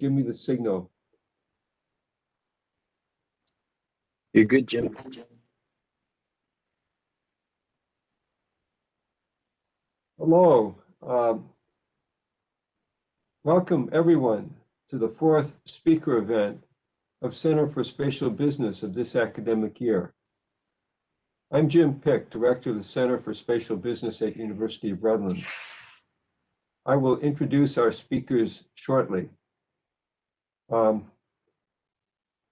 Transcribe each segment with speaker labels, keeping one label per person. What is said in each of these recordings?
Speaker 1: Give me the signal.
Speaker 2: You're good, Jim.
Speaker 1: Hello. Welcome, everyone, to the fourth speaker event of Center for Spatial Business of this academic year. I'm Jim Pick, Director of the Center for Spatial Business at University of Redlands. I will introduce our speakers shortly.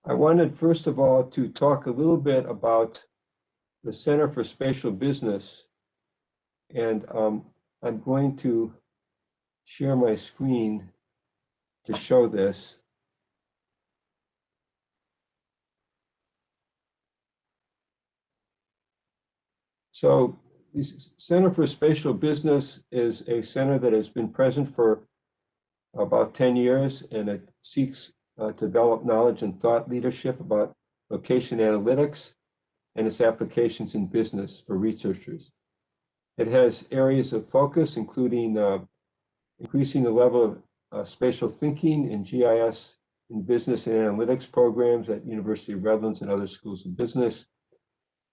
Speaker 1: I wanted, first of all, to talk a little bit about the Center for Spatial Business, and I'm going to share my screen to show this. So the Center for Spatial Business is a center that has been present for about 10 years, and it seeks to develop knowledge and thought leadership about location analytics and its applications in business for researchers. It has areas of focus, including increasing the level of spatial thinking in GIS in business and analytics programs at University of Redlands and other schools of business,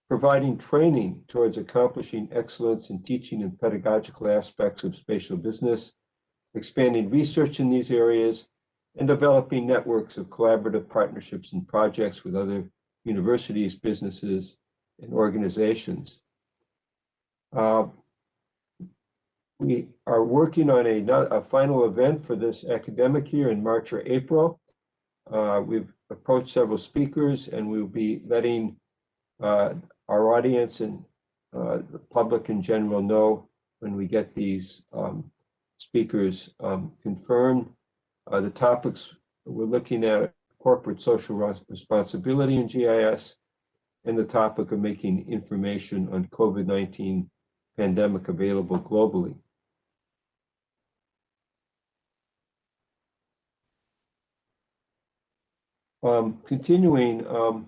Speaker 1: providing training towards accomplishing excellence in teaching and pedagogical aspects of spatial business, expanding research in these areas, and developing networks of collaborative partnerships and projects with other universities, businesses, and organizations. We are working on a final event for this academic year in March or April. We've approached several speakers, and we'll be letting our audience and the public in general know when we get these speakers confirmed. The topics we're looking at: corporate social responsibility in GIS, and the topic of making information on COVID-19 pandemic available globally. Continuing, I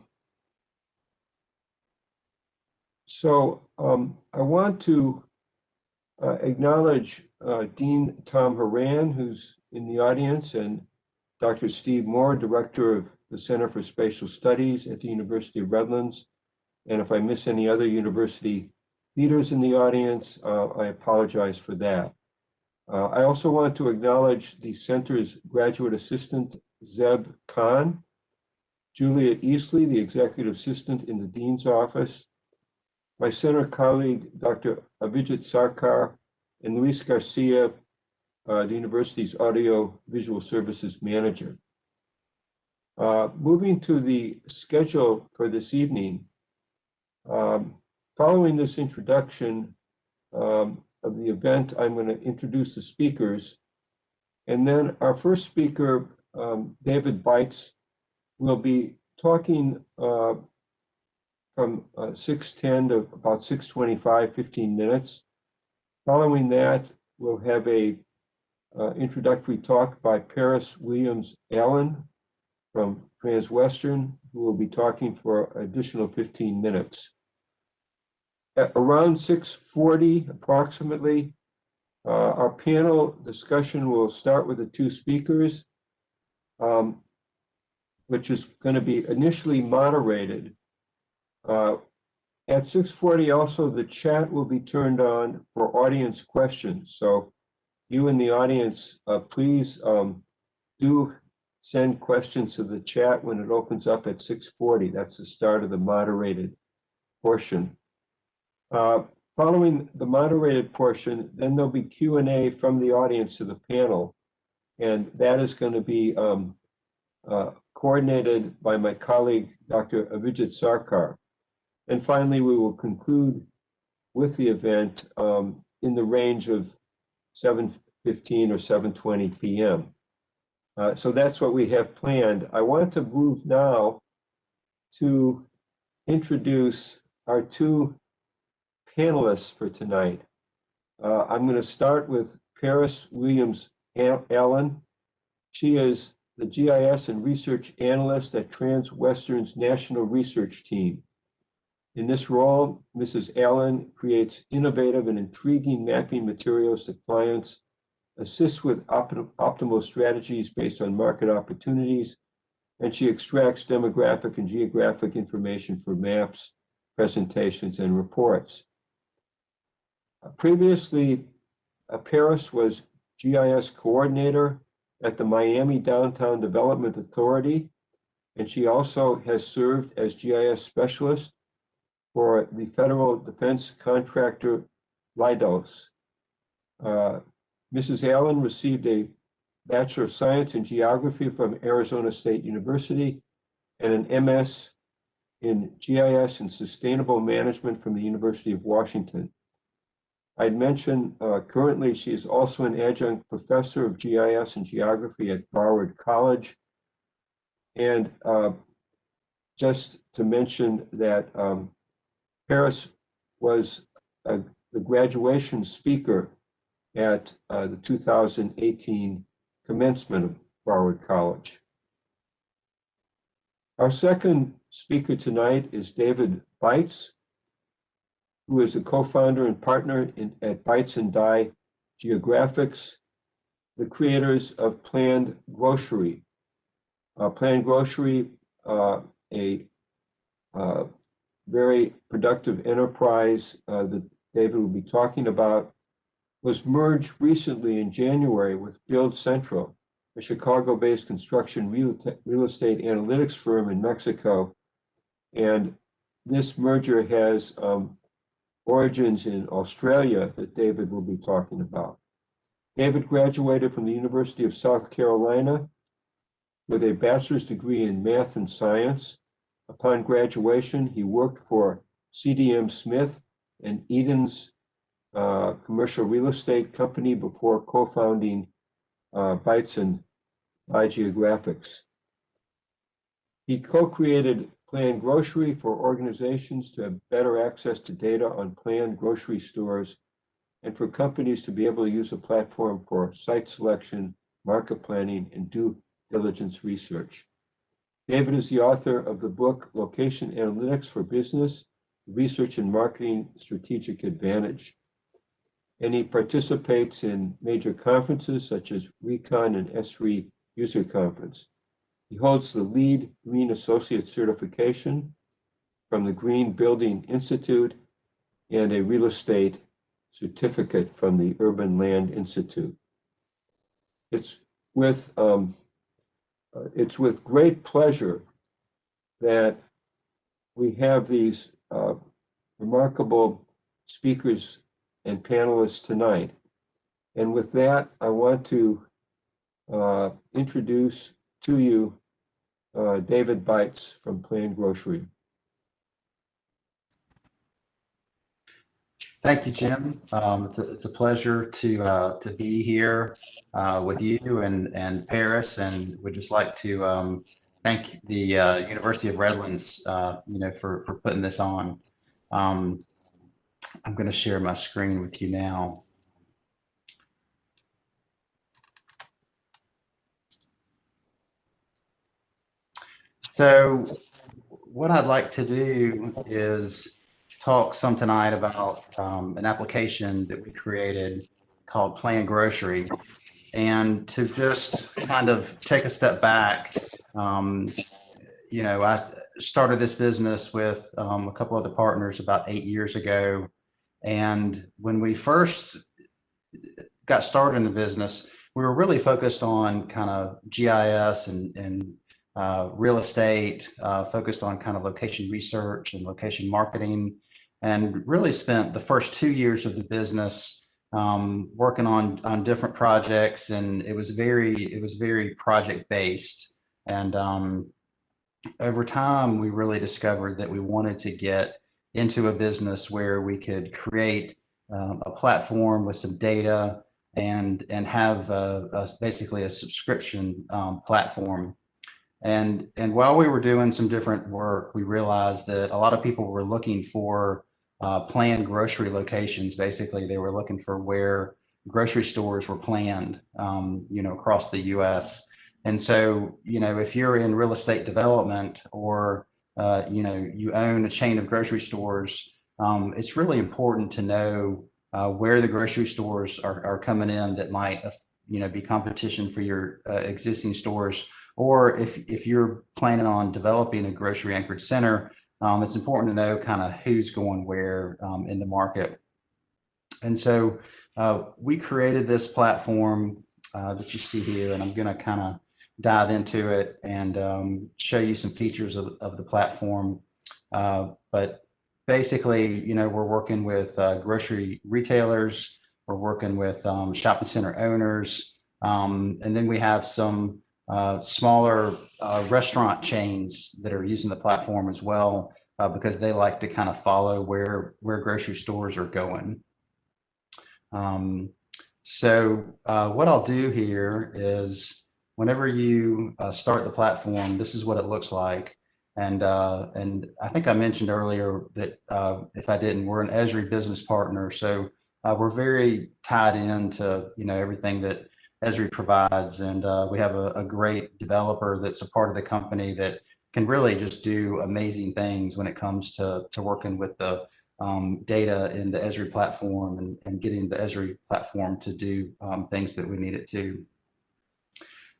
Speaker 1: want to acknowledge Dean Tom Horan, who's in the audience, and Dr. Steve Moore, Director of the Center for Spatial Studies at the University of Redlands. And if I miss any other university leaders in the audience, I apologize for that. I also want to acknowledge the center's graduate assistant, Zeb Khan, Juliet Easley, the executive assistant in the dean's office, my center colleague, Dr. Avijit Sarkar, and Luis Garcia, the university's audio visual services manager. Moving to the schedule for this evening, following this introduction of the event, I'm going to introduce the speakers, and then our first speaker, David Beitz, will be talking from 6:10 to about 6:25, 15 minutes. Following that, we'll have a introductory talk by Paris Williams Allen from Transwestern, who will be talking for an additional 15 minutes. At around 6:40 approximately, our panel discussion will start with the two speakers, which is going to be initially moderated. At 6:40 also, the chat will be turned on for audience questions. So you in the audience, please do send questions to the chat when it opens up at 6:40. That's the start of the moderated portion. Following the moderated portion, then there'll be Q&A from the audience to the panel, and that is going to be coordinated by my colleague, Dr. Avijit Sarkar. And finally, we will conclude with the event in the range of 7:15 or 7:20 p.m. So that's what we have planned. I want to move now to introduce our two panelists for tonight. I'm going to start with Paris Williams Allen. She is the GIS and research analyst at Transwestern's National Research Team. In this role, Mrs. Allen creates innovative and intriguing mapping materials to clients assists with optimal strategies based on market opportunities, and she extracts demographic and geographic information for maps, presentations, and reports. Previously, Paris was GIS coordinator at the Miami Downtown Development Authority, and she also has served as GIS specialist for the federal defense contractor Leidos. Mrs. Allen received a Bachelor of Science in Geography from Arizona State University and an MS in GIS and Sustainable Management from the University of Washington. I'd mention currently she is also an adjunct professor of GIS and Geography at Broward College. And just to mention that Paris was the graduation speaker at the 2018 commencement of Broward College. Our second speaker tonight is David Beitz, who is the co-founder and partner at Beitz and Dye Geographics, the creators of Planned Grocery. Planned Grocery, a very productive enterprise that David will be talking about, was merged recently in January with Build Central, a Chicago-based construction real estate analytics firm in Mexico. And this merger has origins in Australia that David will be talking about. David graduated from the University of South Carolina with a bachelor's degree in math and science. Upon graduation, he worked for CDM Smith and Eden's commercial real estate company before co-founding Beitz and Dye Geographics. He co-created Planned Grocery for organizations to have better access to data on planned grocery stores and for companies to be able to use a platform for site selection, market planning, and due diligence research. David is the author of the book Location Analytics for Business, Research and Marketing Strategic Advantage. And he participates in major conferences such as Recon and S3 User Conference. He holds the LEED Green Associate certification from the Green Building Institute and a real estate certificate from the Urban Land Institute. It's with great pleasure that we have these remarkable speakers and panelists tonight. And with that, I want to introduce to you David Beitz from Planned Grocery.
Speaker 3: Thank you, Jim. It's a pleasure to be here with you and Paris, and would just like to thank the University of Redlands, for putting this on. I'm going to share my screen with you now. So what I'd like to do is talk some tonight about an application that we created called Planned Grocery. And to just kind of take a step back, I started this business with a couple other partners about 8 years ago. And when we first got started in the business, we were really focused on kind of GIS and real estate, focused on kind of location research and location marketing, and really spent the first 2 years of the business working on different projects, and it was very project based. And over time, we really discovered that we wanted to get into a business where we could create a platform with some data and have basically a subscription platform. And while we were doing some different work, we realized that a lot of people were looking for planned grocery locations. Basically, they were looking for where grocery stores were planned, across the U.S. And so, if you're in real estate development or, you own a chain of grocery stores, it's really important to know where the grocery stores are coming in that might, be competition for your existing stores, or if you're planning on developing a grocery anchored center, it's important to know kind of who's going where in the market. And so we created this platform that you see here, and I'm going to kind of dive into it and show you some features of the platform. But basically, we're working with grocery retailers, we're working with shopping center owners, and then we have some smaller restaurant chains that are using the platform as well, because they like to kind of follow where grocery stores are going. So what I'll do here is whenever you start the platform, this is what it looks like. And I think I mentioned earlier that if I didn't, we're an Esri business partner. So we're very tied into, everything that Esri provides. And we have a great developer that's a part of the company that can really just do amazing things when it comes to working with the data in the Esri platform and getting the Esri platform to do things that we need it to.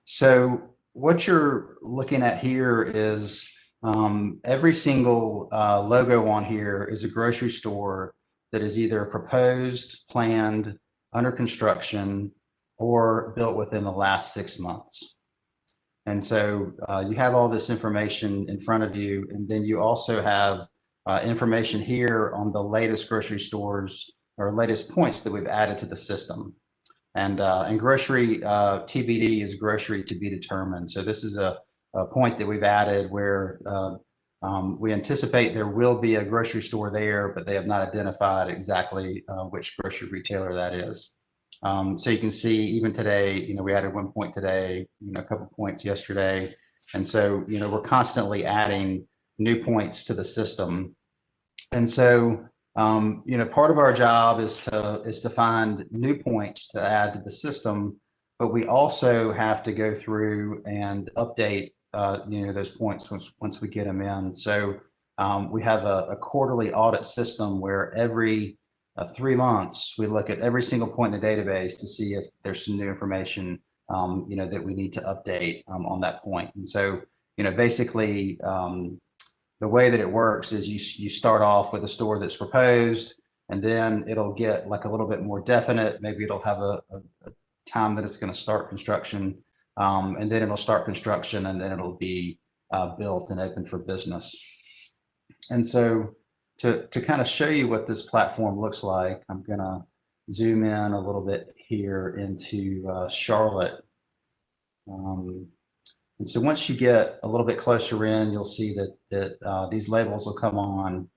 Speaker 3: So what you're looking at here is every single logo on here is a grocery store that is either proposed, planned, under construction, or built within the last 6 months. And so you have all this information in front of you, and then you also have information here on the latest grocery stores or latest points that we've added to the system. And grocery TBD is grocery to be determined. So this is a point that we've added where we anticipate there will be a grocery store there, but they have not identified exactly which grocery retailer that is. So you can see even today, we added 1 point today, a couple points yesterday. And so, we're constantly adding new points to the system. And so, part of our job is to find new points to add to the system, but we also have to go through and update, those points once we get them in. So we have a quarterly audit system where every 3 months we look at every single point in the database to see if there's some new information, that we need to update on that point. And so, basically, the way that it works is you start off with a store that's proposed, and then it'll get like a little bit more definite. Maybe it'll have a time that it's going to start construction, and then it'll start construction, and then it'll be built and open for business. And so to kind of show you what this platform looks like, I'm going to zoom in a little bit here into Charlotte. And so once you get a little bit closer in, you'll see that these labels will come on.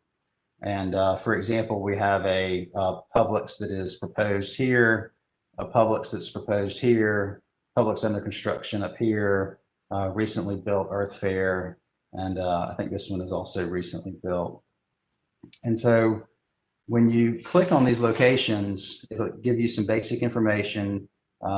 Speaker 3: And for example, we have a Publix that is proposed here, a Publix that's proposed here, Publix under construction up here, recently built Earth Fare, and I think this one is also recently built. And so when you click on these locations, it'll give you some basic information,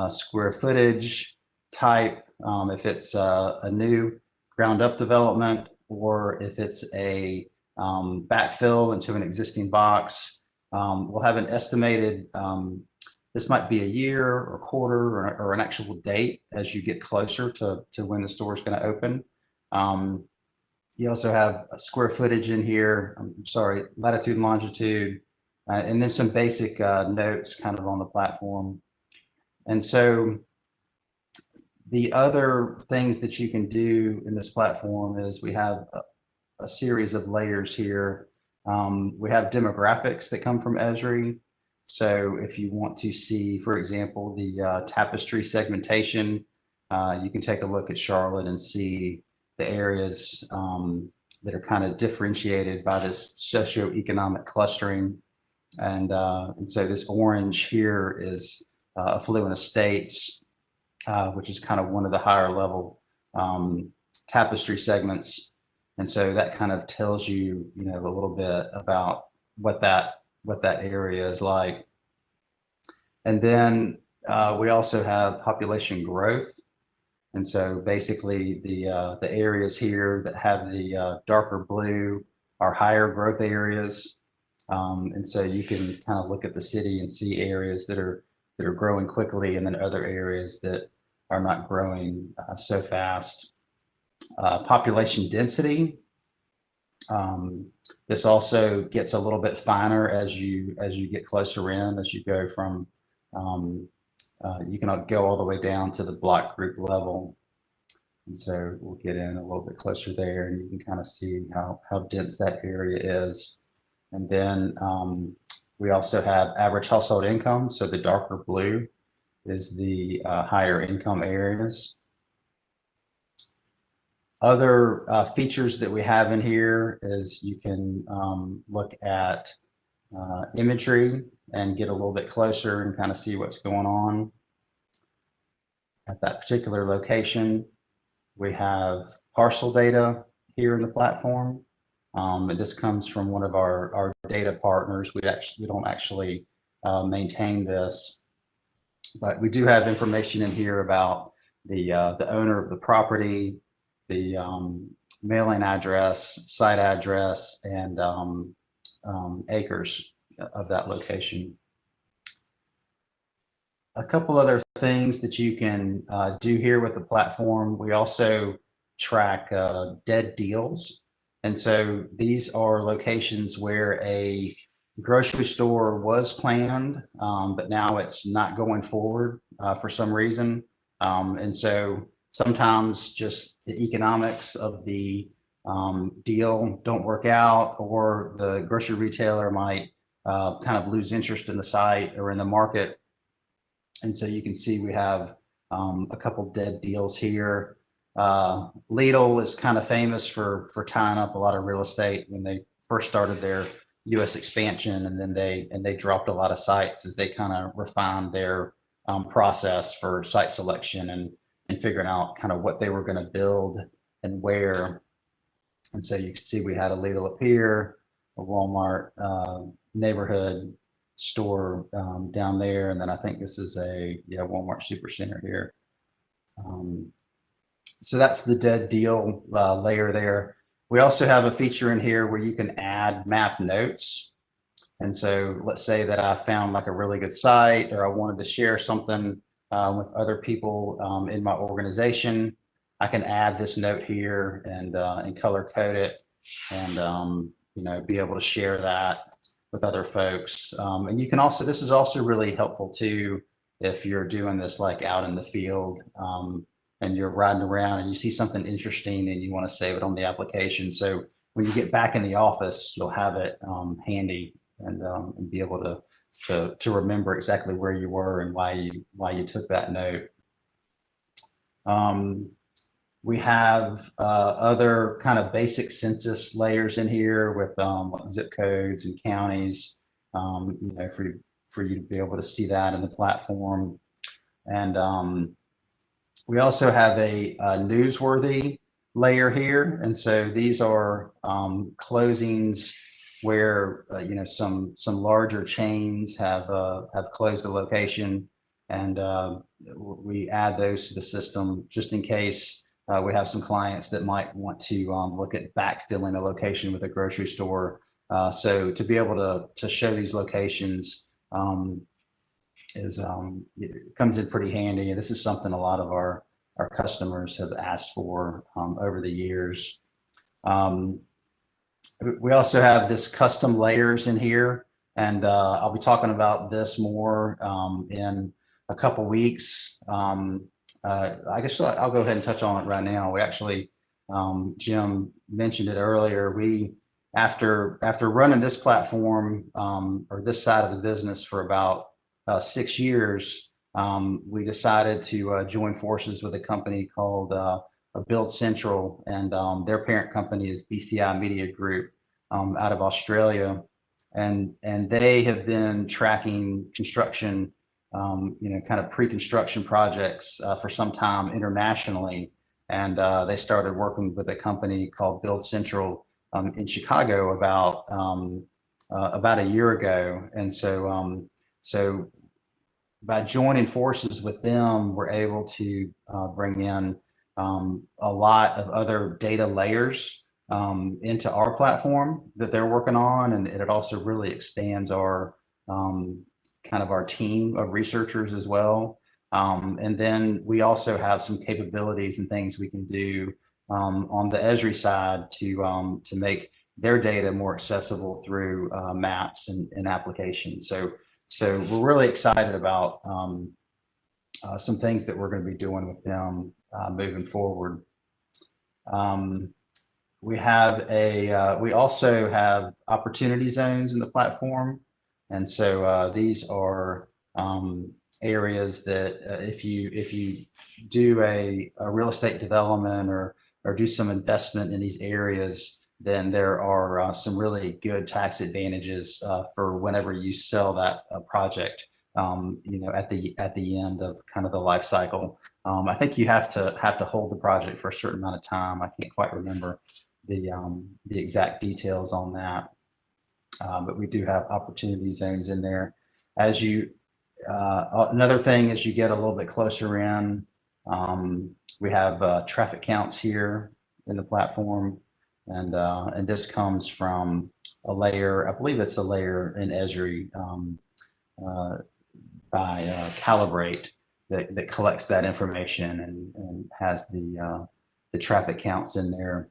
Speaker 3: square footage, type, if it's a new ground up development, or if it's a backfill into an existing box. We'll have an estimated, this might be a year or quarter or an actual date as you get closer to when the store is going to open. You also have a square footage in here, latitude and longitude, and then some basic notes kind of on the platform. And so the other things that you can do in this platform is we have a series of layers here. We have demographics that come from Esri. So if you want to see, for example, the tapestry segmentation, you can take a look at Charlotte and see the areas that are kind of differentiated by this socioeconomic clustering. And so this orange here is affluent estates, which is kind of one of the higher level tapestry segments. And so that kind of tells you, a little bit about what that area is like. And then we also have population growth. And so basically the areas here that have the darker blue are higher growth areas. And so you can kind of look at the city and see areas that are growing quickly, and then other areas that are not growing so fast. Population density. This also gets a little bit finer as you get closer in, as you go from, you can go all the way down to the block group level. And so we'll get in a little bit closer there, and you can kind of see how dense that area is. And then we also have average household income. So the darker blue is the higher income areas. Other features that we have in here is you can look at imagery and get a little bit closer and kind of see what's going on at that particular location. We have parcel data here in the platform. And this comes from one of our data partners. We don't actually maintain this, but we do have information in here about the owner of the property, the mailing address, site address, and acres of that location. A couple other things that you can do here with the platform. We also track dead deals. And so these are locations where a grocery store was planned, but now it's not going forward for some reason. And so sometimes just the economics of the deal don't work out, or the grocery retailer might kind of lose interest in the site or in the market. And so you can see we have a couple dead deals here. Lidl is kind of famous for tying up a lot of real estate when they first started their U.S. expansion, and then they dropped a lot of sites as they kind of refined their process for site selection and figuring out kind of what they were going to build and where. And so you can see we had a Lidl up here, a Walmart neighborhood store down there, and then I think this is a Walmart Supercenter here. So that's the dead deal layer there. We also have a feature in here where you can add map notes. And so let's say that I found like a really good site, or I wanted to share something with other people in my organization. I can add this note here and color code it, and be able to share that with other folks. And you can also, this is also really helpful too if you're doing this like out in the field and you're riding around and you see something interesting and you want to save it on the application. So when you get back in the office, you'll have it handy and be able to remember exactly where you were and why you took that note. We have other kind of basic census layers in here with zip codes and counties, for you to be able to see that in the platform. And we also have a newsworthy layer here. And so these are closings where some larger chains have closed the location, and we add those to the system just in case. We have some clients that might want to look at backfilling a location with a grocery store. So to be able to show these locations comes in pretty handy. And this is something a lot of our customers have asked for over the years. We also have this custom layers in here, and I'll be talking about this more in a couple weeks. I guess I'll go ahead and touch on it right now. We actually, Jim mentioned it earlier. We, after running this platform or this side of the business for about 6 years, we decided to join forces with a company called Build Central, and their parent company is BCI Media Group out of Australia, and they have been tracking construction, kind of pre-construction projects for some time internationally, and they started working with a company called Build Central in Chicago about a year ago, and so by joining forces with them, we're able to bring in a lot of other data layers into our platform that they're working on, and it also really expands our kind of our team of researchers as well. And then we also have some capabilities and things we can do on the Esri side to make their data more accessible through maps and applications. So we're really excited about some things that we're going to be doing with them moving forward. We also have opportunity zones in the platform. And so these are areas that if you do a real estate development or do some investment in these areas, then there are some really good tax advantages for whenever you sell that project. At the end of kind of the life cycle. I think you have to hold the project for a certain amount of time. I can't quite remember the exact details on that, but we do have opportunity zones in there. As you another thing, as you get a little bit closer in, we have traffic counts here in the platform, and this comes from a layer. I believe it's a layer in Esri by Calibrate that collects that information and has the traffic counts in there.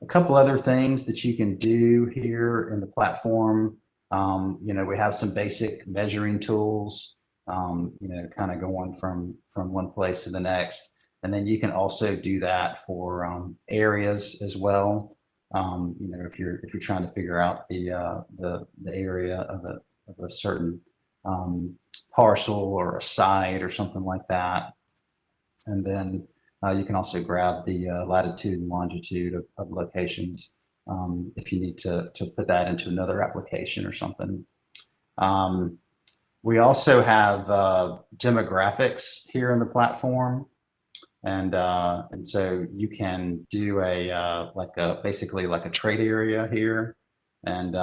Speaker 3: A couple other things that you can do here in the platform. We have some basic measuring tools, kind of going from one place to the next. And then you can also do that for areas as well. If you're trying to figure out the area of a certain parcel or a site or something like that. And then you can also grab the latitude and longitude of locations if you need to put that into another application or something. We also have demographics here in the platform, and so you can do basically like a trade area here, and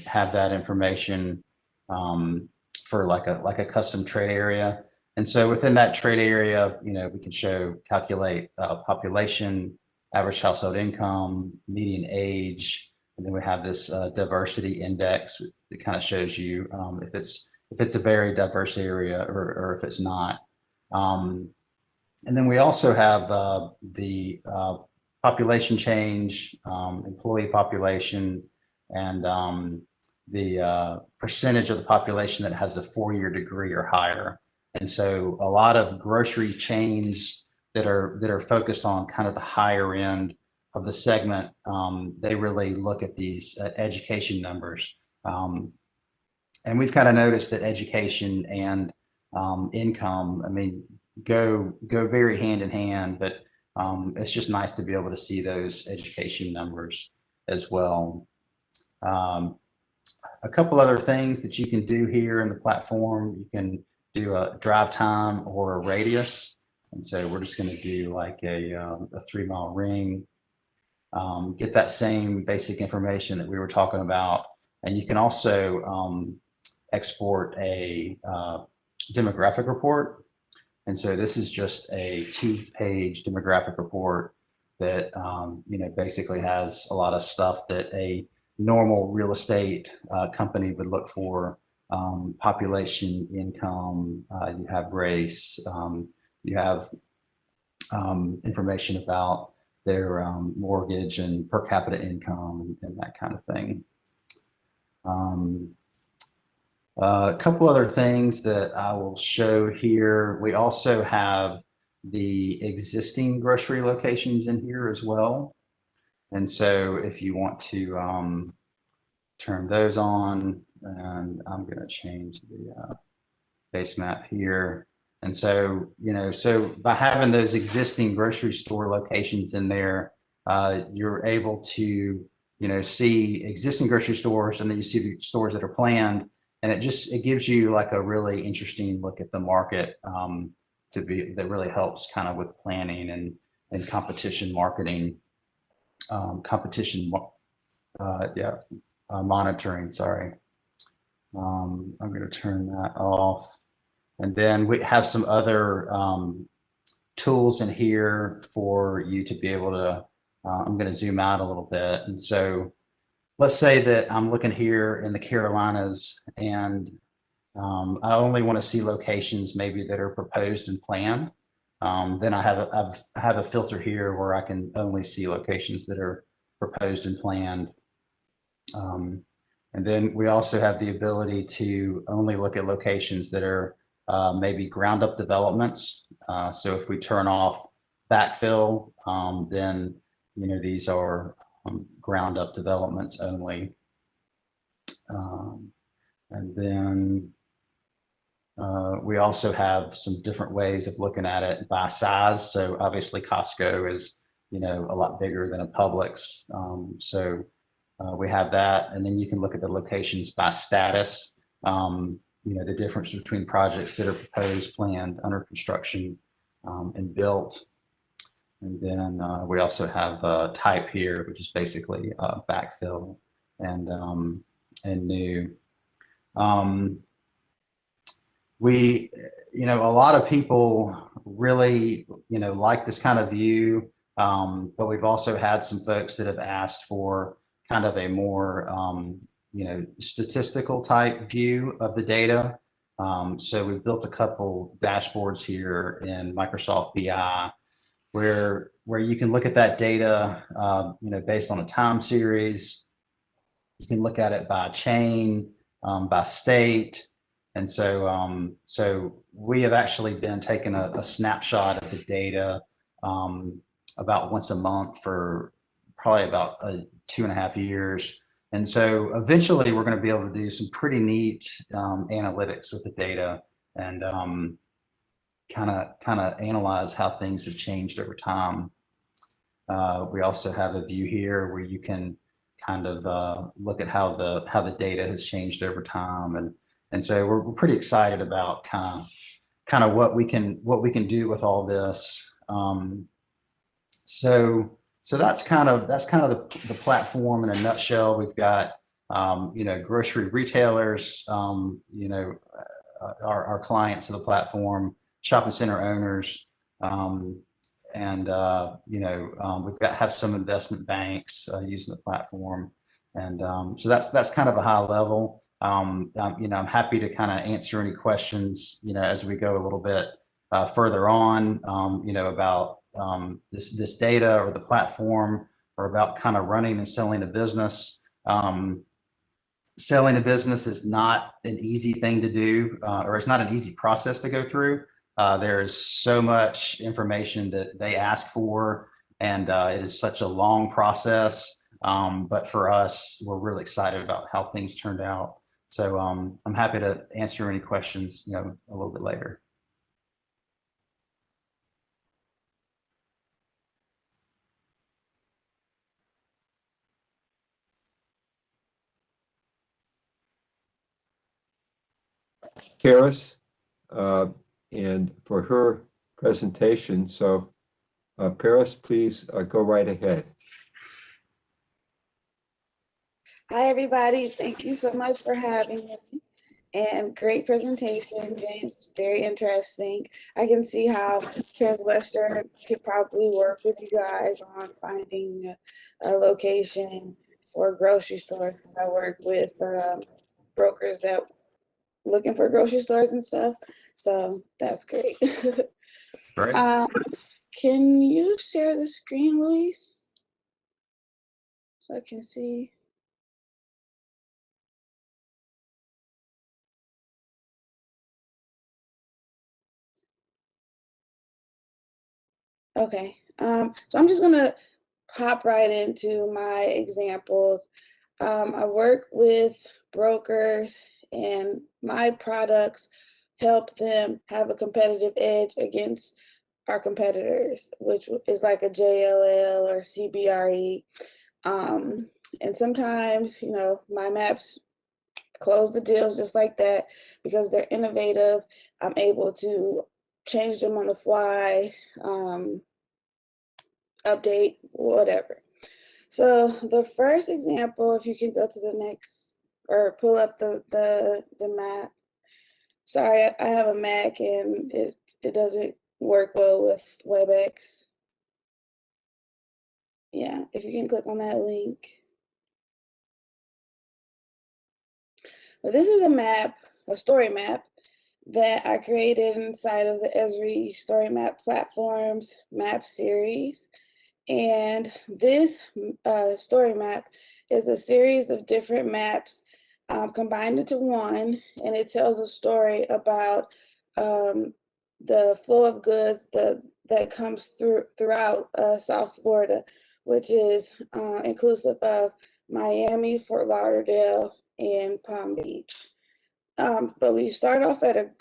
Speaker 3: have that information for like a custom trade area. And so within that trade area, we can calculate population, average household income, median age, and then we have this diversity index that kind of shows you if it's a very diverse area or if it's not. And then we also have the population change, employee population, and the percentage of the population that has a 4-year degree or higher. And so a lot of grocery chains that are focused on kind of the higher end of the segment, they really look at these education numbers. And we've kind of noticed that education and income, go very hand in hand, but it's just nice to be able to see those education numbers as well. A couple other things that you can do here in the platform. You can do a drive time or a radius. And so we're just going to do like a 3-mile ring, get that same basic information that we were talking about. And you can also export a demographic report. And so this is just a 2-page demographic report that basically has a lot of stuff that a normal real estate company would look for. Population, income, you have race, you have information about their mortgage and per capita income and that kind of thing. A couple other things that I will show here. We also have the existing grocery locations in here as well. And so if you want to turn those on, and I'm going to change the base map here. And so, so by having those existing grocery store locations in there, you're able to, see existing grocery stores, and then you see the stores that are planned. And it gives you like a really interesting look at the market that really helps kind of with planning and competition marketing, monitoring, sorry. I'm going to turn that off. And then we have some other tools in here for you to be able to, I'm going to zoom out a little bit. And so let's say that I'm looking here in the Carolinas and I only want to see locations maybe that are proposed and planned. Then I have a filter here where I can only see locations that are proposed and planned. And then we also have the ability to only look at locations that are maybe ground up developments. So if we turn off backfill, then these are ground up developments only. And then we also have some different ways of looking at it by size. So obviously Costco is, a lot bigger than a Publix. So we have that. And then you can look at the locations by status, the difference between projects that are proposed, planned, under construction, and built. And then we also have type here, which is basically backfill and new. A lot of people really, like this kind of view, but we've also had some folks that have asked for kind of a more, statistical type view of the data. So we've built a couple dashboards here in Microsoft BI where you can look at that data, based on a time series. You can look at it by chain, by state. And so, we have actually been taking a snapshot of the data about once a month for probably about 2.5 years. And so eventually we're going to be able to do some pretty neat analytics with the data and kind of analyze how things have changed over time. We also have a view here where you can kind of look at how the data has changed over time, and so we're pretty excited about kind of what we can do with all this. So that's kind of the platform in a nutshell. We've got grocery retailers, our clients of the platform, shopping center owners, and we've have some investment banks using the platform, and so that's kind of a high level. I'm happy to kind of answer any questions as we go a little bit further on about this data or the platform, or about kind of running and selling a business. Selling a business is not an easy thing to do, or it's not an easy process to go through. There is so much information that they ask for, and it is such a long process. But for us, we're really excited about how things turned out. So I'm happy to answer any questions, a little bit later.
Speaker 1: Karis, and for her presentation. So Paris, please go right ahead.
Speaker 4: Hi, everybody. Thank you so much for having me. And great presentation, James. Very interesting. I can see how Transwestern could probably work with you guys on finding a location for grocery stores, because I work with brokers that looking for grocery stores and stuff. So that's great.
Speaker 3: Great.
Speaker 4: Can you share the screen, Luis, so I can see? Okay, so I'm just gonna hop right into my examples. I work with brokers, and my products help them have a competitive edge against our competitors, which is like a JLL or CBRE. And sometimes, my maps close the deals just like that because they're innovative. I'm able to change them on the fly, update, whatever. So the first example, if you can go to the next, or pull up the map. Sorry, I have a Mac and it doesn't work well with WebEx. Yeah, if you can click on that link. But this is a map, a story map, that I created inside of the Esri Story Map Platforms map series. And this story map is a series of different maps combined into one, and it tells a story about the flow of goods that comes throughout South Florida, which is inclusive of Miami, Fort Lauderdale, and Palm Beach. But we start off at a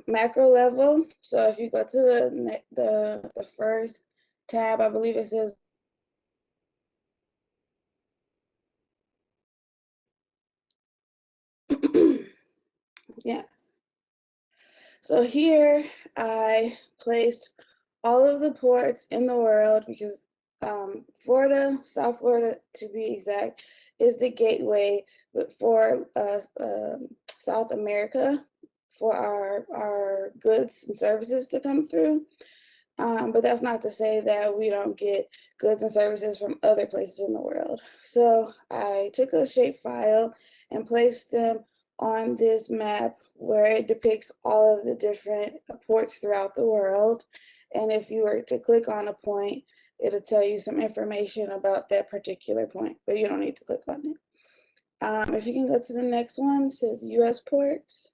Speaker 4: macro level. So if you go to the first tab, I believe it says yeah. So here I placed all of the ports in the world because Florida, South Florida to be exact, is the gateway for South America for our goods and services to come through. But that's not to say that we don't get goods and services from other places in the world. So I took a shapefile and placed them on this map where it depicts all of the different ports throughout the world. And if you were to click on a point, it'll tell you some information about that particular point, but you don't need to click on it. If you can go to the next one, it says US ports.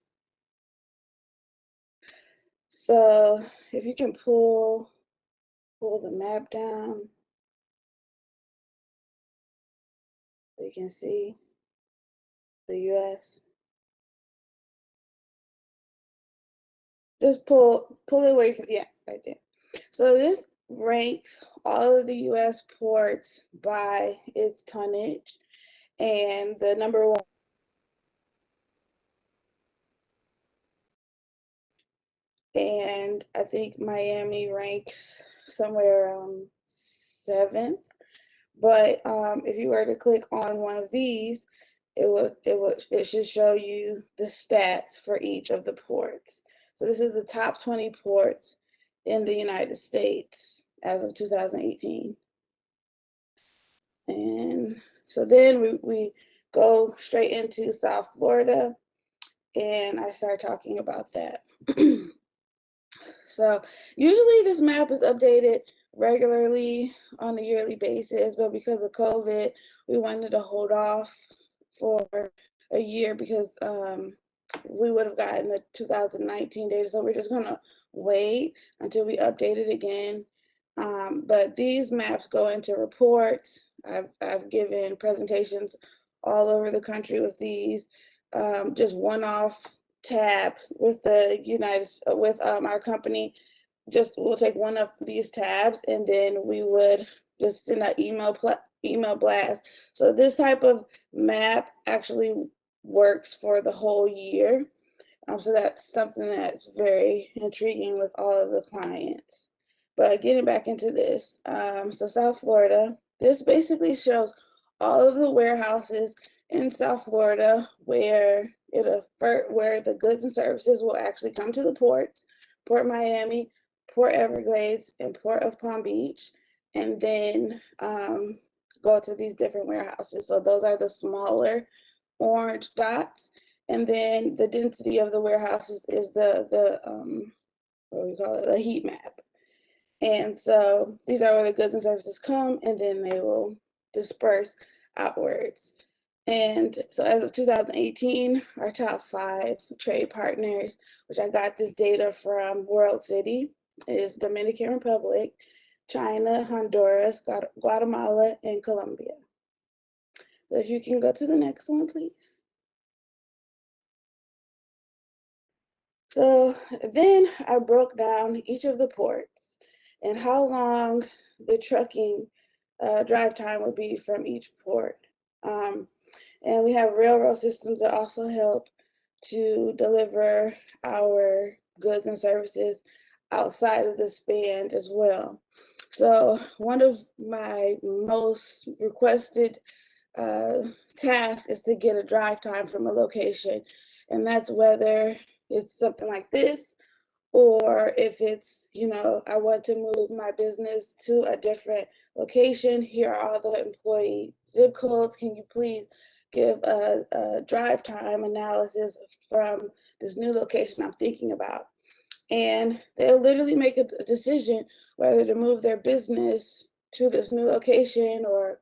Speaker 4: So if you can pull the map down, so you can see the US. Just pull it where you can see it, right there. So this ranks all of the US ports by its tonnage, and the number one, and I think Miami ranks somewhere around 7th. But if you were to click on one of these, it should show you the stats for each of the ports. So this is the top 20 ports in the United States as of 2018. And so then we go straight into South Florida, and I start talking about that. So usually this map is updated regularly on a yearly basis, but because of COVID, we wanted to hold off for a year because we would have gotten the 2019 data. So we're just gonna wait until we update it again. But these maps go into reports. I've given presentations all over the country with these, just one-off tabs with our company. Just we'll take one of these tabs and then we would just send an email blast. So this type of map actually works for the whole year. So that's something that's very intriguing with all of the clients. But getting back into this, so South Florida, this basically shows all of the warehouses in South Florida where the goods and services will actually come to the ports, Port Miami, Port Everglades, and Port of Palm Beach, and then go to these different warehouses. So those are the smaller orange dots. And then the density of the warehouses is the what do we call it, the heat map. And so these are where the goods and services come, and then they will disperse outwards. And so as of 2018, our top 5 trade partners, which I got this data from World City, is Dominican Republic, China, Honduras, Guatemala, and Colombia. So if you can go to the next one, please. So then I broke down each of the ports and how long the trucking drive time would be from each port. And we have railroad systems that also help to deliver our goods and services outside of this band as well. So one of my most requested tasks is to get a drive time from a location, and that's whether it's something like this, Or if it's, you know, I want to move my business to a different location, here are all the employee zip codes. Can you please give a drive time analysis from this new location I'm thinking about? And they'll literally make a decision whether to move their business to this new location, or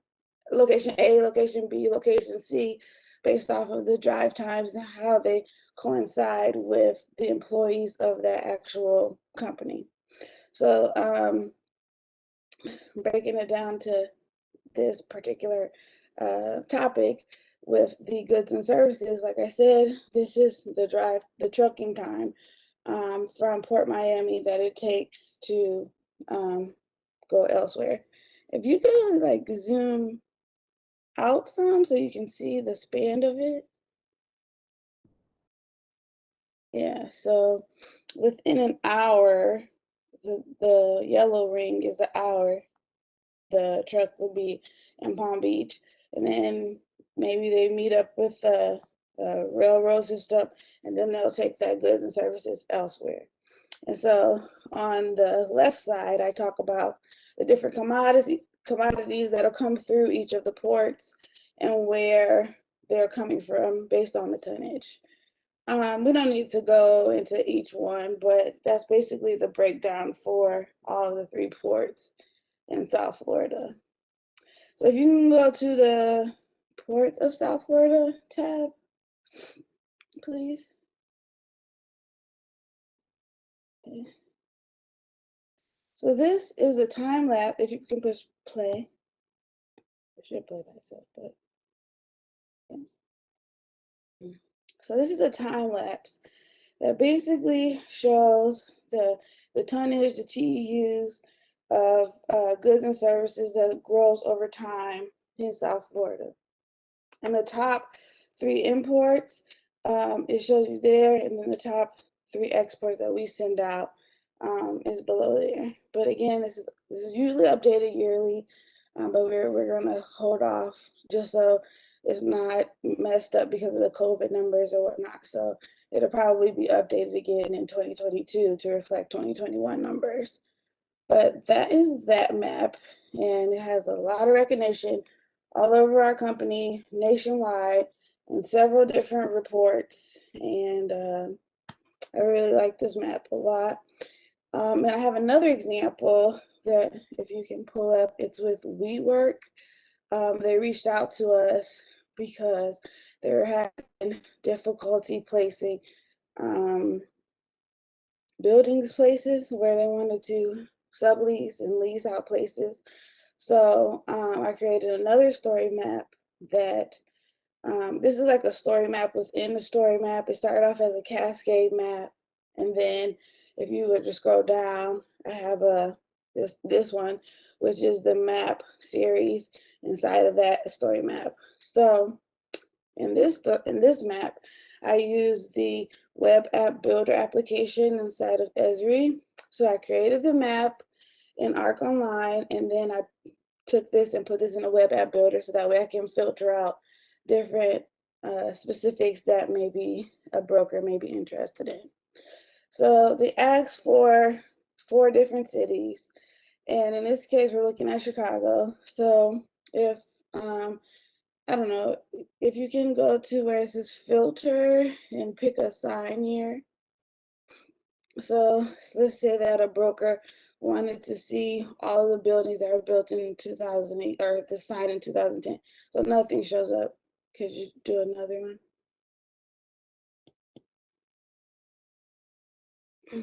Speaker 4: location A, location B, location C, based off of the drive times and how they coincide with the employees of that actual company. So breaking it down to this particular topic with the goods and services, like I said, this is the trucking time from Port Miami that it takes to go elsewhere. If you could like zoom out some so you can see the span of it. Yeah, so within an hour, the yellow ring is the hour the truck will be in Palm Beach. And then maybe they meet up with the railroad system, and then they'll take that goods and services elsewhere. And so on the left side, I talk about the different commodities that'll come through each of the ports and where they're coming from based on the tonnage. We don't need to go into each one, but that's basically the breakdown for all of the 3 ports in South Florida. So if you can go to the Ports of South Florida tab, please. Okay. So this is a time lapse. If you can push play, I should play by itself, but yes. So this is a time lapse that basically shows the tonnage, the TEUs of goods and services that grows over time in South Florida. And the top 3 imports, it shows you there, and then the top 3 exports that we send out is below there. But again, this is usually updated yearly, but we're gonna hold off just so it's not messed up because of the COVID numbers or whatnot. So it'll probably be updated again in 2022 to reflect 2021 numbers. But that is that map, and it has a lot of recognition all over our company, nationwide, and several different reports. And I really like this map a lot. And I have another example that if you can pull up, it's with WeWork. They reached out to us because they were having difficulty placing buildings places where they wanted to sublease and lease out places. So I created another story map that this is like a story map within the story map. It started off as a cascade map, and then if you would just scroll down, I have this one, which is the map series inside of that story map. So in this map, I use the web app builder application inside of Esri. So I created the map in Arc Online, and then I took this and put this in a web app builder so that way I can filter out different specifics that maybe a broker may be interested in. So they asked for 4 different cities, and in this case we're looking at Chicago. So if I don't know, if you can go to where it says filter and pick a sign here. So let's say that a broker wanted to see all the buildings that were built in 2008 or the sign in 2010. So nothing shows up. Could you do another one?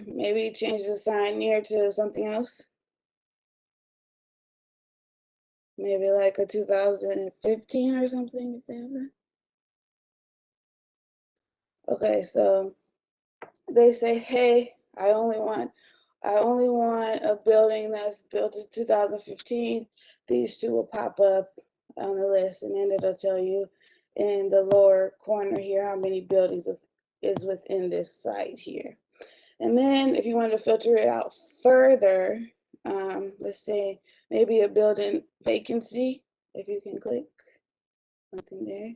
Speaker 4: Maybe change the sign near to something else. Maybe like a 2015 or something if they have that. Okay, so they say, hey, I only want a building that's built in 2015. These 2 will pop up on the list, and then it'll tell you in the lower corner here how many buildings is within this site here. And then if you want to filter it out further, let's say maybe a building vacancy, if you can click something there.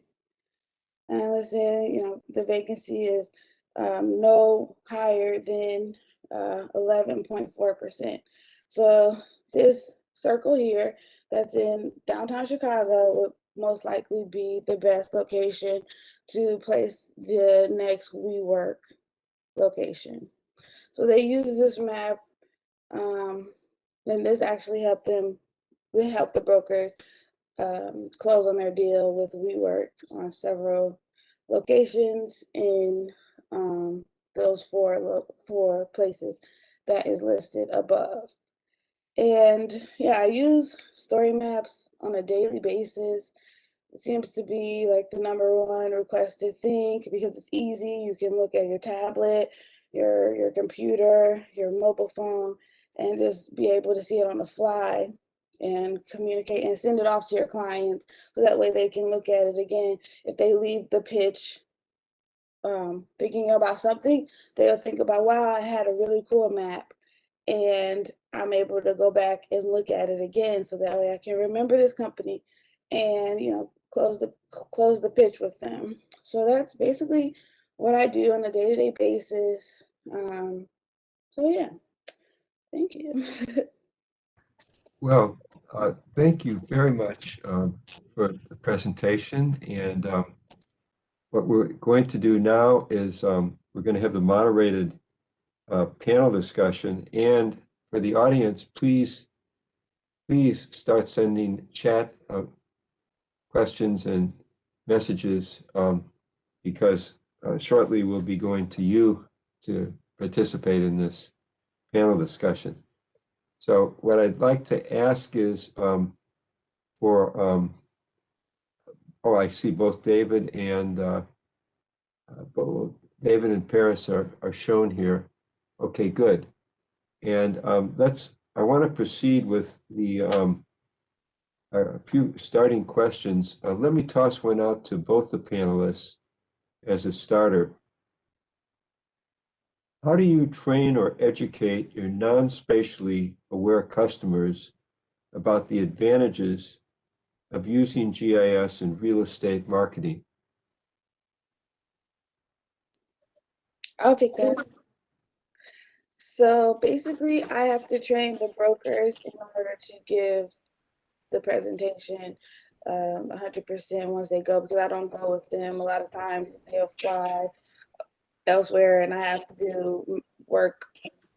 Speaker 4: And let's say, you know, the vacancy is no higher than 11.4%. So this circle here that's in downtown Chicago would most likely be the best location to place the next WeWork location. So they use this map, and this actually helped them. It helped the brokers close on their deal with WeWork on several locations in those four places that is listed above. And yeah, I use story maps on a daily basis. It seems to be like the #1 requested thing because it's easy. You can look at your tablet, your computer, your mobile phone, and just be able to see it on the fly and communicate and send it off to your clients so that way they can look at it again. If they leave the pitch thinking about something, they'll think about, wow, I had a really cool map. And I'm able to go back and look at it again so that way I can remember this company and, you know, close the pitch with them. So that's basically what I do on a day-to-day basis. So yeah, thank you.
Speaker 1: Well, thank you very much for the presentation. And what we're going to do now is we're going to have the moderated panel discussion. And for the audience, please start sending chat questions and messages because shortly we'll be going to you to participate in this panel discussion. So what I'd like to ask is oh, I see both David and David and Paris are shown here. Okay, good. And I want to proceed with the a few starting questions. Let me toss one out to both the panelists as a starter. How do you train or educate your non-spatially aware customers about the advantages of using GIS in real estate marketing?
Speaker 4: I'll take that. So basically, I have to train the brokers in order to give the presentation 100% once they go, because I don't go with them. A lot of times they'll fly elsewhere and I have to do work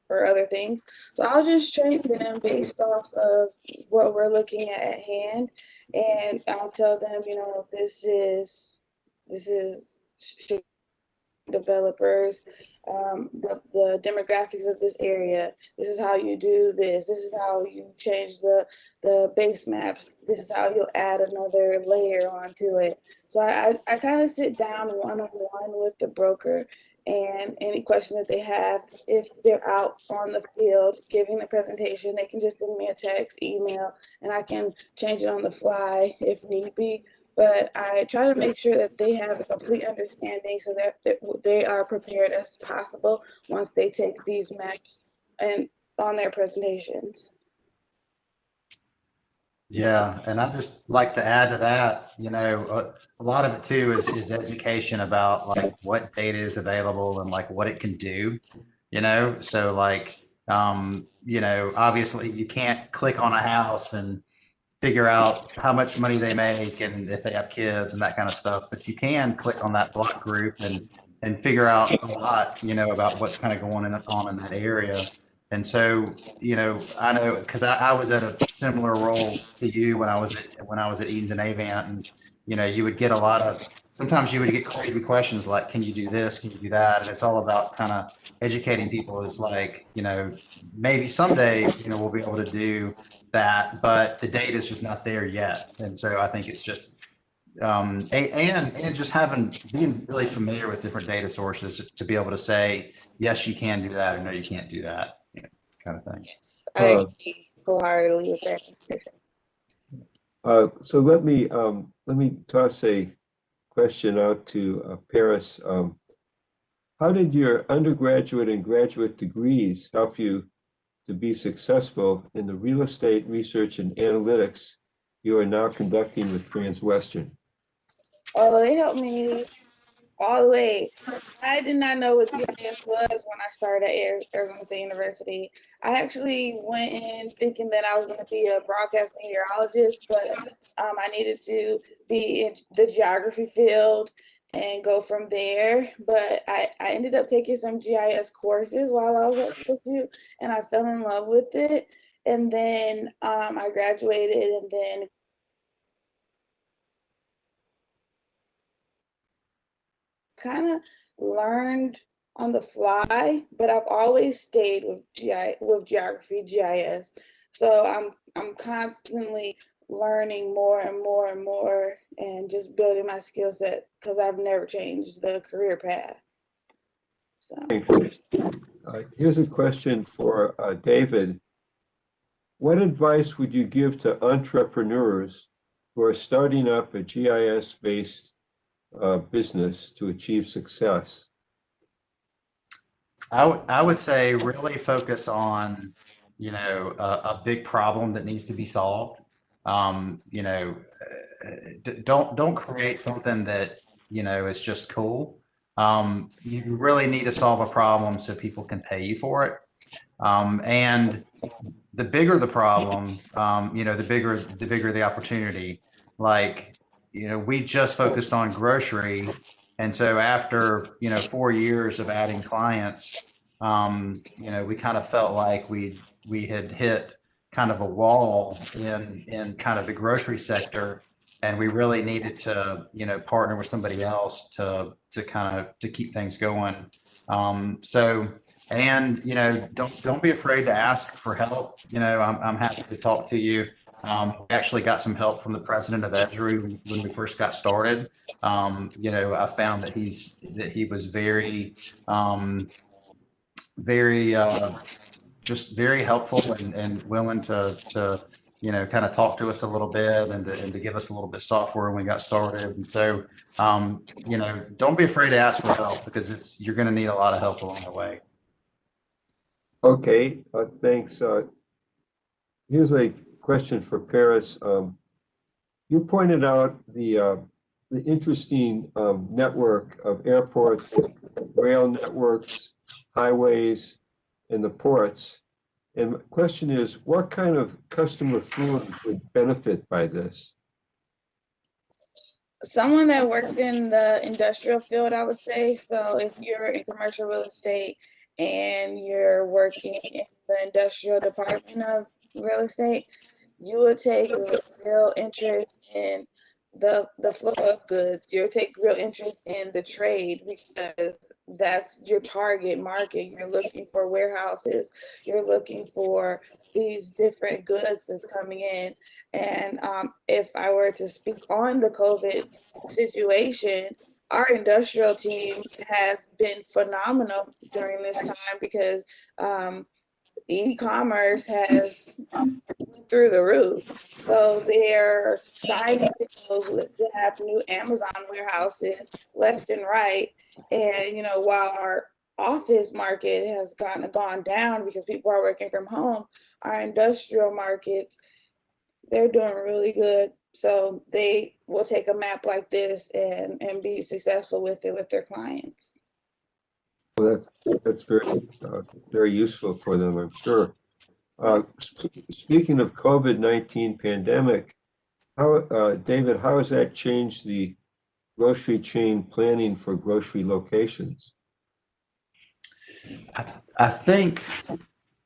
Speaker 4: for other things. So I'll just train them based off of what we're looking at hand. And I'll tell them, you know, this is developers, the demographics of this area. This is how you do this. This is how you change the base maps. This is how you'll add another layer onto it. So I kind of sit down one-on-one with the broker, and any question that they have, if they're out on the field giving the presentation, they can just send me a text, email, and I can change it on the fly if need be. But I try to make sure that they have a complete understanding so that they are prepared as possible once they take these maps and on their presentations.
Speaker 3: Yeah, and I just like to add to that, you know, a lot of it too is education about like what data is available and like what it can do, you know. So like, you know, obviously you can't click on a house and figure out how much money they make and if they have kids and that kind of stuff, but you can click on that block group and figure out a lot, you know, about what's kind of going on in that area. And so, you know, I know because I was at a similar role to you when I was at Eaton's and Avant, and you know, you would get a lot of sometimes you would get crazy questions like, can you do this? Can you do that? And it's all about kind of educating people is like, you know, maybe someday, you know, we'll be able to do that, but the data is just not there yet. And so I think it's just and just being really familiar with different data sources to be able to say, yes, you can do that, or no, you can't do that, you know, kind of thing.
Speaker 4: Yes, I agree wholeheartedly with that.
Speaker 1: So let me toss a question out to Paris. How did your undergraduate and graduate degrees help you to be successful in the real estate research and analytics you are now conducting with Transwestern?
Speaker 4: Oh, they helped me all the way. I did not know what GIS was when I started at Arizona State University. I actually went in thinking that I was going to be a broadcast meteorologist, but I needed to be in the geography field and go from there. But I ended up taking some GIS courses while I was at FSU, and I fell in love with it. And then I graduated, and then kind of learned on the fly, but I've always stayed with geography, GIS. So I'm constantly learning more and more and more and just building my skill set because I've never changed the career path. So
Speaker 1: Here's a question for David. What advice would you give to entrepreneurs who are starting up a GIS-based business to achieve success?
Speaker 3: I would say really focus on, a big problem that needs to be solved. Don't create something that, is just cool. You really need to solve a problem so people can pay you for it. And the bigger the problem, the bigger the opportunity. Like, we just focused on grocery. And so after, 4 years of adding clients, we kind of felt like we had hit kind of a wall in kind of the grocery sector. And we really needed to, partner with somebody else to kind of to keep things going. And don't be afraid to ask for help. I'm happy to talk to you. We actually got some help from the president of Esri when we first got started. I found that he was very just very helpful and willing to kind of talk to us a little bit and to give us a little bit of software when we got started. And so don't be afraid to ask for help because you're going to need a lot of help along the way.
Speaker 1: Okay, thanks. Here's a question for Paris. You pointed out the interesting network of airports, rail networks, highways, and the ports. And the question is, what kind of customer fluence would benefit by this?
Speaker 4: someone that works in the industrial field, I would say. So if you're in commercial real estate and you're working in the industrial department of real estate, you would take real interest in the flow of goods. You'll take real interest in the trade because that's your target market. You're looking for warehouses. You're looking for these different goods that's coming in. And if I were to speak on the COVID situation, our industrial team has been phenomenal during this time because e-commerce has through the roof. So they're signing deals to have new Amazon warehouses left and right. And while our office market has gone down because people are working from home, our industrial markets, they're doing really good. So they will take a map like this and be successful with it with their clients.
Speaker 1: Well, that's very useful for them, I'm sure. Speaking of COVID-19 pandemic, David, how has that changed the grocery chain planning for grocery locations?
Speaker 3: I think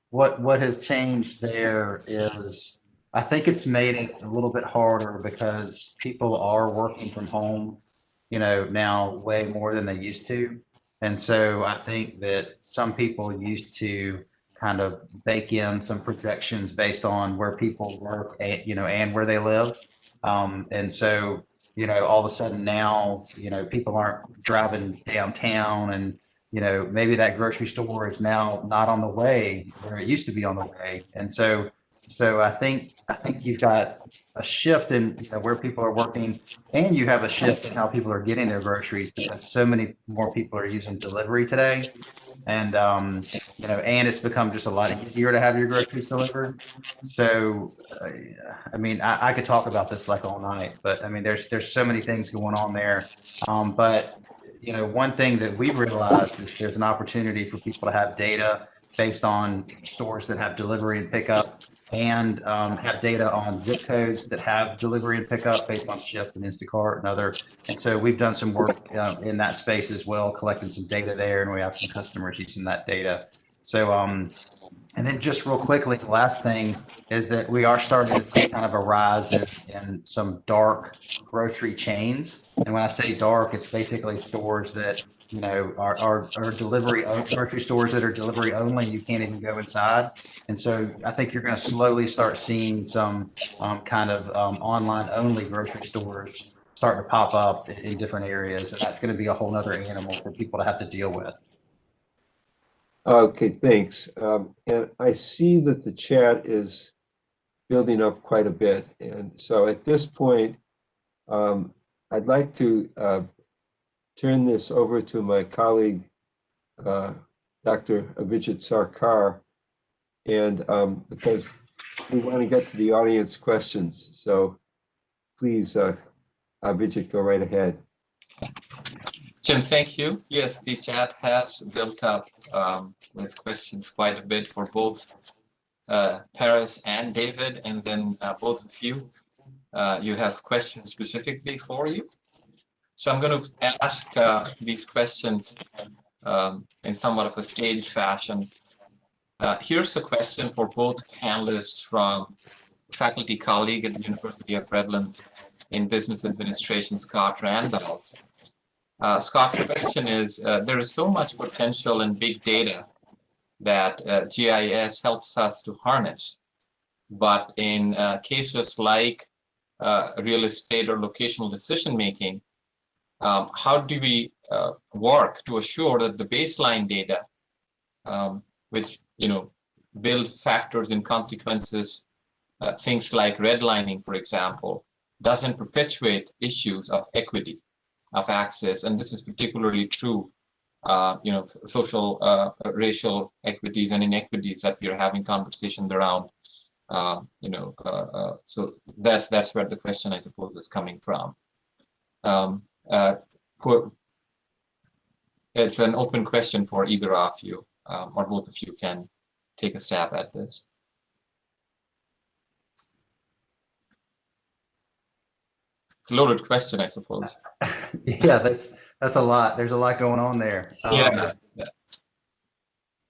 Speaker 3: what has changed there is I think it's made it a little bit harder because people are working from home, now way more than they used to. And so I think that some people used to kind of bake in some projections based on where people work, and where they live. And so, all of a sudden now, people aren't driving downtown and, maybe that grocery store is now not on the way where it used to be on the way. And so I think you've got a shift in where people are working, and you have a shift in how people are getting their groceries because so many more people are using delivery today. And and it's become just a lot easier to have your groceries delivered. So I mean, I could talk about this like all night, but I mean, there's so many things going on there. But one thing that we've realized is there's an opportunity for people to have data based on stores that have delivery and pickup, and have data on zip codes that have delivery and pickup based on Shipt and Instacart and other. And so we've done some work in that space as well, collecting some data there, and we have some customers using that data. So, and then just real quickly, the last thing is that we are starting to see kind of a rise in some dark grocery chains. And when I say dark, it's basically stores that, are delivery, grocery stores that are delivery only, and you can't even go inside. And so I think you're going to slowly start seeing some kind of online only grocery stores starting to pop up in different areas. And that's going to be a whole nother animal for people to have to deal with.
Speaker 1: Okay, thanks. And I see that the chat is building up quite a bit. And so at this point, I'd like to turn this over to my colleague, Dr. Avijit Sarkar, and because we want to get to the audience questions. So please, Avijit, go right ahead.
Speaker 5: Jim, thank you. Yes, the chat has built up with questions quite a bit for both Paris and David, and then both of you. You have questions specifically for you. So I'm going to ask these questions in somewhat of a staged fashion. Here's a question for both panelists from faculty colleague at the University of Redlands in Business Administration, Scott Randolph. Scott's question is, there is so much potential in big data that GIS helps us to harness. But in cases like real estate or locational decision-making, how do we work to assure that the baseline data, which build factors and consequences, things like redlining, for example, doesn't perpetuate issues of equity, of access, and this is particularly true, social, racial equities and inequities that we are having conversations around. So that's where the question, I suppose, is coming from. It's an open question for either of you, or both of you can take a stab at this. It's a loaded question, I suppose.
Speaker 3: Yeah, that's a lot. There's a lot going on there.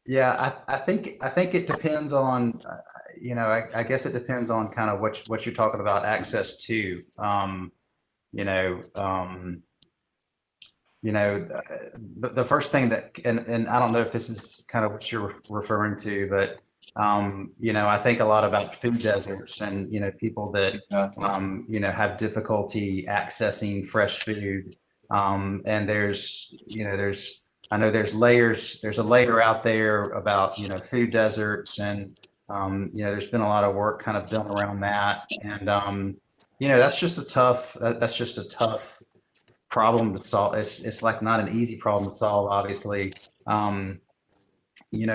Speaker 3: Yeah, I think it depends on, I guess it depends on kind of what you're talking about access to. The first thing that, and I don't know if this is kind of what you're referring to, but I think a lot about food deserts and, people that,
Speaker 5: Exactly.
Speaker 3: have difficulty accessing fresh food. And I know there's a layer out there about, food deserts, and, there's been a lot of work kind of done around that. And, that's just a tough problem to solve. It's like not an easy problem to solve, obviously. We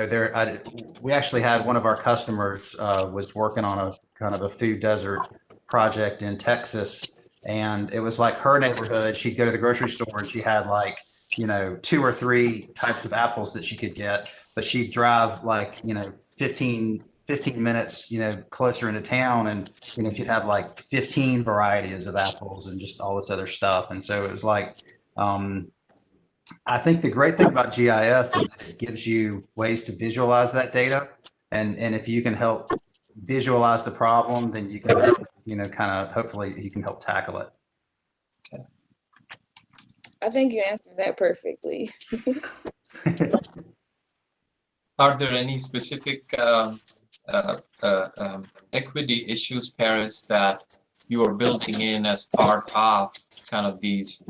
Speaker 3: actually had one of our customers was working on a kind of a food desert project in Texas, and it was like her neighborhood. She'd go to the grocery store and she had like 2 or 3 types of apples that she could get, but she'd drive like 15 minutes closer into town, and she'd have like 15 varieties of apples and just all this other stuff. And so it was like, I think the great thing about GIS is that it gives you ways to visualize that data, and if you can help visualize the problem, then you can kind of, hopefully you can help tackle it.
Speaker 4: I think you answered that perfectly.
Speaker 5: Are there any specific equity issues, Paris, that you are building in as part of kind of these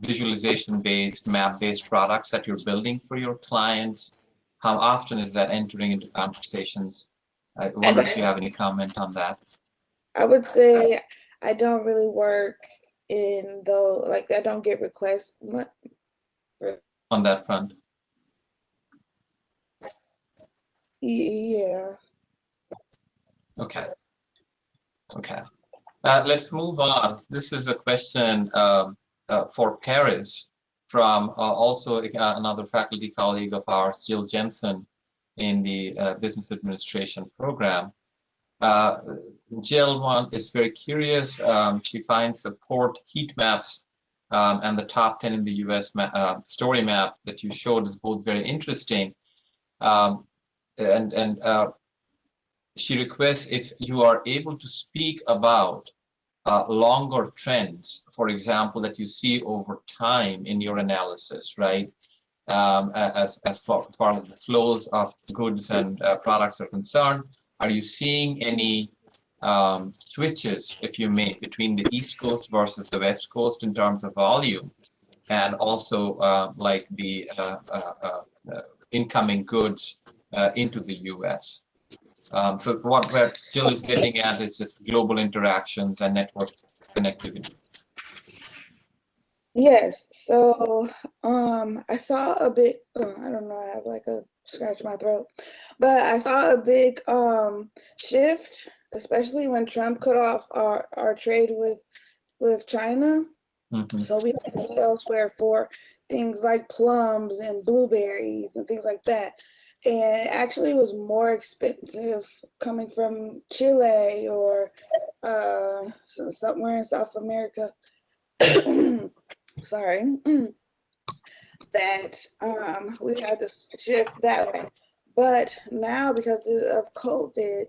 Speaker 5: visualization-based, map-based products that you're building for your clients? How often is that entering into conversations? I wonder if you have any comment on that.
Speaker 4: I would say I don't really work in though, like I don't get requests for
Speaker 5: on that front.
Speaker 4: Yeah.
Speaker 5: Okay. Let's move on. This is a question for Paris from also another faculty colleague of ours, Jill Jensen, in the business administration program. Jill is very curious. She finds the port heat maps and the top 10 in the US story map that you showed is both very interesting. She requests if you are able to speak about longer trends, for example, that you see over time in your analysis, right? As far as the flows of goods and products are concerned, are you seeing any switches, if you may, between the East Coast versus the West Coast in terms of volume, and also like the incoming goods into the US? So where Jill is getting at is just global interactions and network connectivity.
Speaker 4: Yes, so I saw a big, I don't know, I have like a scratch in my throat, but I saw a big shift, especially when Trump cut off our trade with China.
Speaker 5: Mm-hmm.
Speaker 4: So we had to go elsewhere for things like plums and blueberries and things like that. And it actually was more expensive coming from Chile or somewhere in South America. Sorry, that we had to shift that way. But now, because of COVID,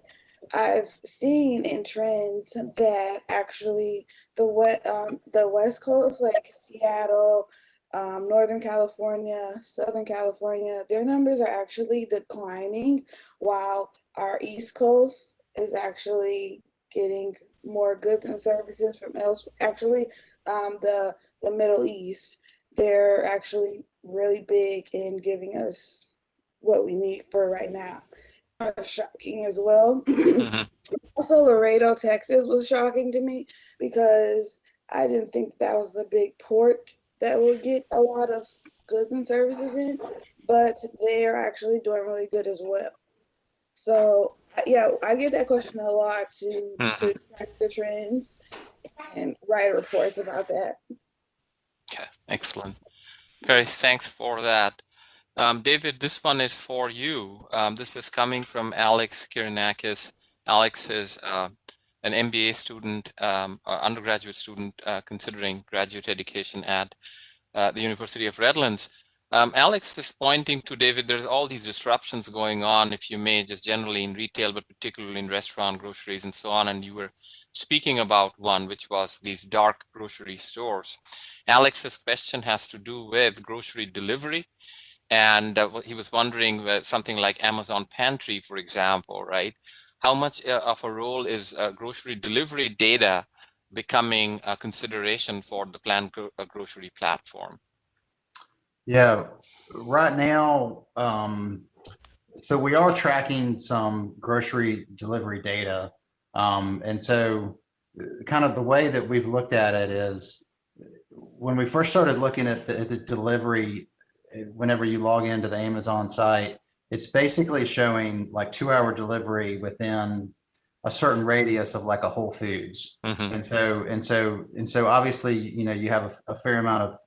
Speaker 4: I've seen in trends that actually the West Coast, like Seattle, Northern California, Southern California, their numbers are actually declining, while our East Coast is actually getting more goods and services from elsewhere. Actually, the Middle East, they're actually really big in giving us what we need for right now. Shocking as well.
Speaker 5: Mm-hmm.
Speaker 4: Also, Laredo, Texas was shocking to me because I didn't think that was a big port that would get a lot of goods and services in, but they are actually doing really good as well. So yeah, I get that question a lot to track the trends and write reports about that.
Speaker 5: Okay, excellent. Paris, thanks for that. David, this one is for you. This is coming from Alex Kirinakis. Alex is an MBA student, undergraduate student considering graduate education at the University of Redlands. Alex is pointing to, David, there's all these disruptions going on, if you may, just generally in retail, but particularly in restaurant, groceries, and so on. And you were speaking about one, which was these dark grocery stores. Alex's question has to do with grocery delivery. And he was wondering something like Amazon Pantry, for example, right? How much of a role is grocery delivery data becoming a consideration for the planned grocery platform?
Speaker 3: Yeah, right now, so we are tracking some grocery delivery data. And so kind of the way that we've looked at it is when we first started looking at the delivery, whenever you log into the Amazon site, it's basically showing like 2-hour delivery within a certain radius of like a Whole Foods.
Speaker 5: Mm-hmm.
Speaker 3: And so obviously, you have a fair amount of,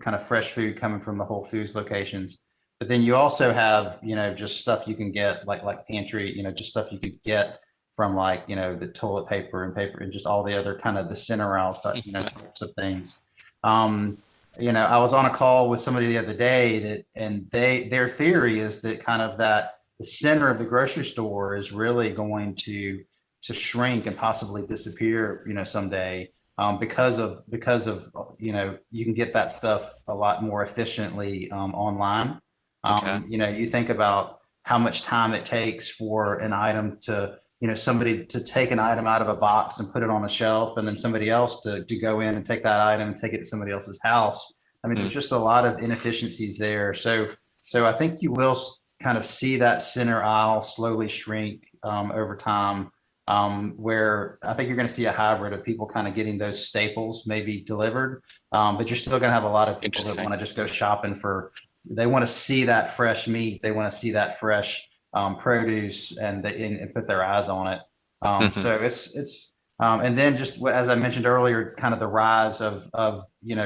Speaker 3: kind of fresh food coming from the Whole Foods locations. But then you also have, just stuff you can get like pantry, just stuff you could get from like, the toilet paper and just all the other kind of the center aisle stuff, types of things. I was on a call with somebody the other day their theory is that kind of that the center of the grocery store is really going to shrink and possibly disappear, someday, because of you can get that stuff a lot more efficiently online.
Speaker 5: Okay.
Speaker 3: You think about how much time it takes for an item to somebody to take an item out of a box and put it on a shelf, and then somebody else to go in and take that item and take it to somebody else's house. I mean, there's just a lot of inefficiencies there. So I think you will kind of see that center aisle slowly shrink over time, where I think you're going to see a hybrid of people kind of getting those staples maybe delivered, but you're still going to have a lot of people that want to just go shopping they want to see that fresh meat. They want to see that fresh produce and put their eyes on it. So And then just as I mentioned earlier, kind of the rise of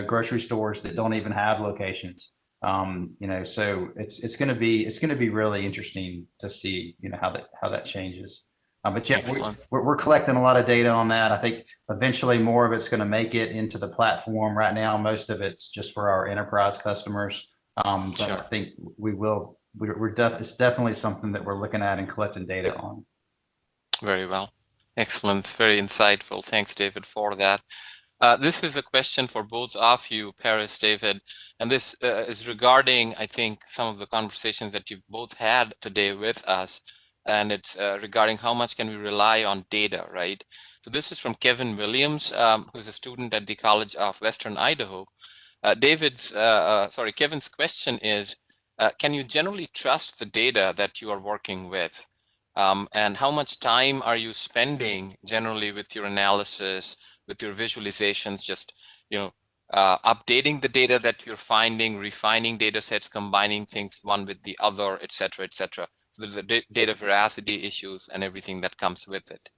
Speaker 3: grocery stores that don't even have locations. So it's going to be really interesting to see how that changes. But yeah, we're collecting a lot of data on that. I think eventually more of it's going to make it into the platform. Right now, most of it's just for our enterprise customers. But
Speaker 5: Sure.
Speaker 3: I think it's definitely something that we're looking at and collecting data on.
Speaker 5: Very well. Excellent. Very insightful. Thanks, David, for that. This is a question for both of you, Paris, David, and this is regarding, I think, some of the conversations that you've both had today with us, and it's regarding how much can we rely on data, right? So this is from Kevin Williams, who's a student at the College of Western Idaho. Kevin's question is, can you generally trust the data that you are working with? And how much time are you spending generally with your analysis, with your visualizations, just updating the data that you're finding, refining data sets, combining things one with the other, et cetera, et cetera. So there's the data veracity issues and everything that comes with it.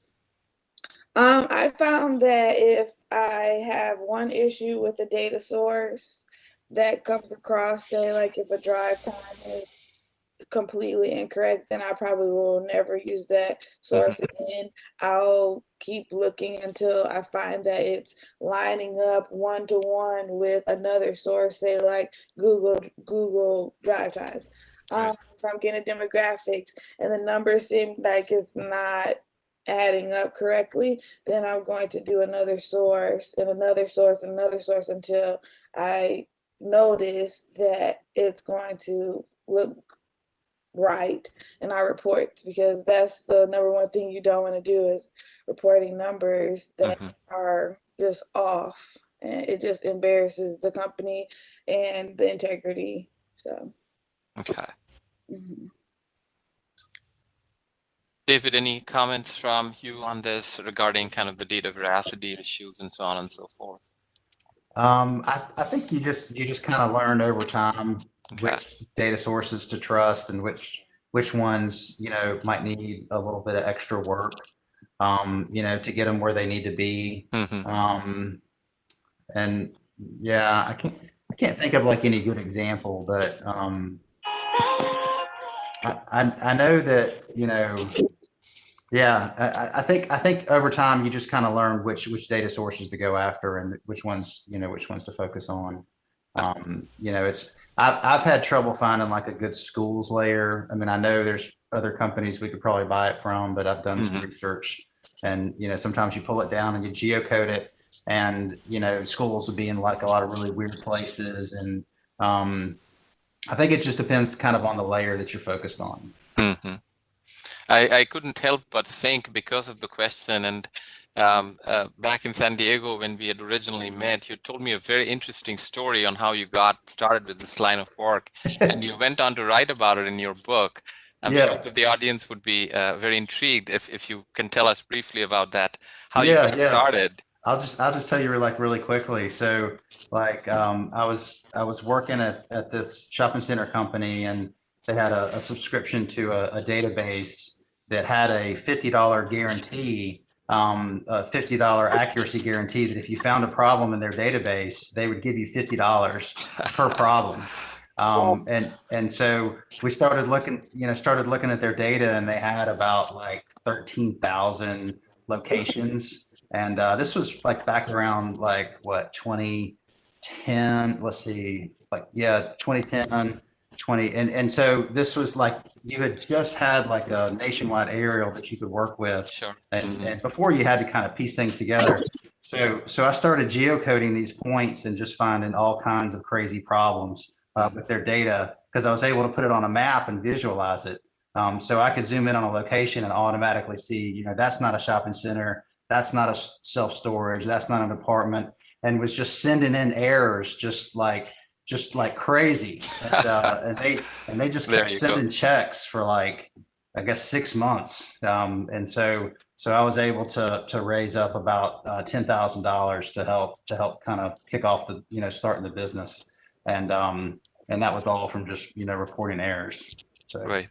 Speaker 4: I found that if I have one issue with a data source that comes across, say, like if a drive time is completely incorrect, then I probably will never use that source again. I'll keep looking until I find that it's lining up one-to-one with another source, say like Google Drive times.
Speaker 5: Right.
Speaker 4: If I'm getting demographics and the numbers seem like it's not adding up correctly, then I'm going to do another source and another source and another source until I notice that it's going to look right in our reports, because that's the number one thing you don't want to do is reporting numbers that are just off, and it just embarrasses the company and the integrity. So
Speaker 5: okay. David, any comments from you on this regarding kind of the data veracity issues and so on and so forth?
Speaker 3: I think you just kind of learn over time
Speaker 5: Okay.
Speaker 3: which data sources to trust and which ones might need a little bit of extra work to get them where they need to be. And yeah, I can't think of like any good example, but I know that yeah, I think over time you just kind of learn which data sources to go after and which ones to focus on. I've had trouble finding like a good schools layer. I mean, I know there's other companies we could probably buy it from, but I've done some research, and sometimes you pull it down and you geocode it, and schools would be in like a lot of really weird places, and I think it just depends kind of on the layer that you're focused on.
Speaker 5: I couldn't help but think, because of the question, and back in San Diego when we had originally met, you told me a very interesting story on how you got started with this line of work, and you went on to write about it in your book. I'm sure that the audience would be very intrigued if you can tell us briefly about that, how you got started.
Speaker 3: I'll just tell you like really quickly. So like I was working at this shopping center company, and they had a subscription to a database that had a $50 guarantee, a $50 accuracy guarantee, that if you found a problem in their database, they would give you $50 per problem. And so we started looking at their data, and they had about like 13,000 locations. And this was like back around like what, 2010, let's see, like, yeah, 2010, 20. And so this was like, you had just had like a nationwide aerial that you could work with.
Speaker 5: Sure.
Speaker 3: And before you had to kind of piece things together. So I started geocoding these points and just finding all kinds of crazy problems with their data, because I was able to put it on a map and visualize it. So I could zoom in on a location and automatically see, that's not a shopping center, that's not a self-storage, that's not an apartment, and was just sending in errors just like crazy. And they just kept sending checks for like, I guess 6 months. And so I was able to raise up about $10,000 to help kind of kick off the, starting the business. And that was all from just, reporting errors. So.
Speaker 5: Right.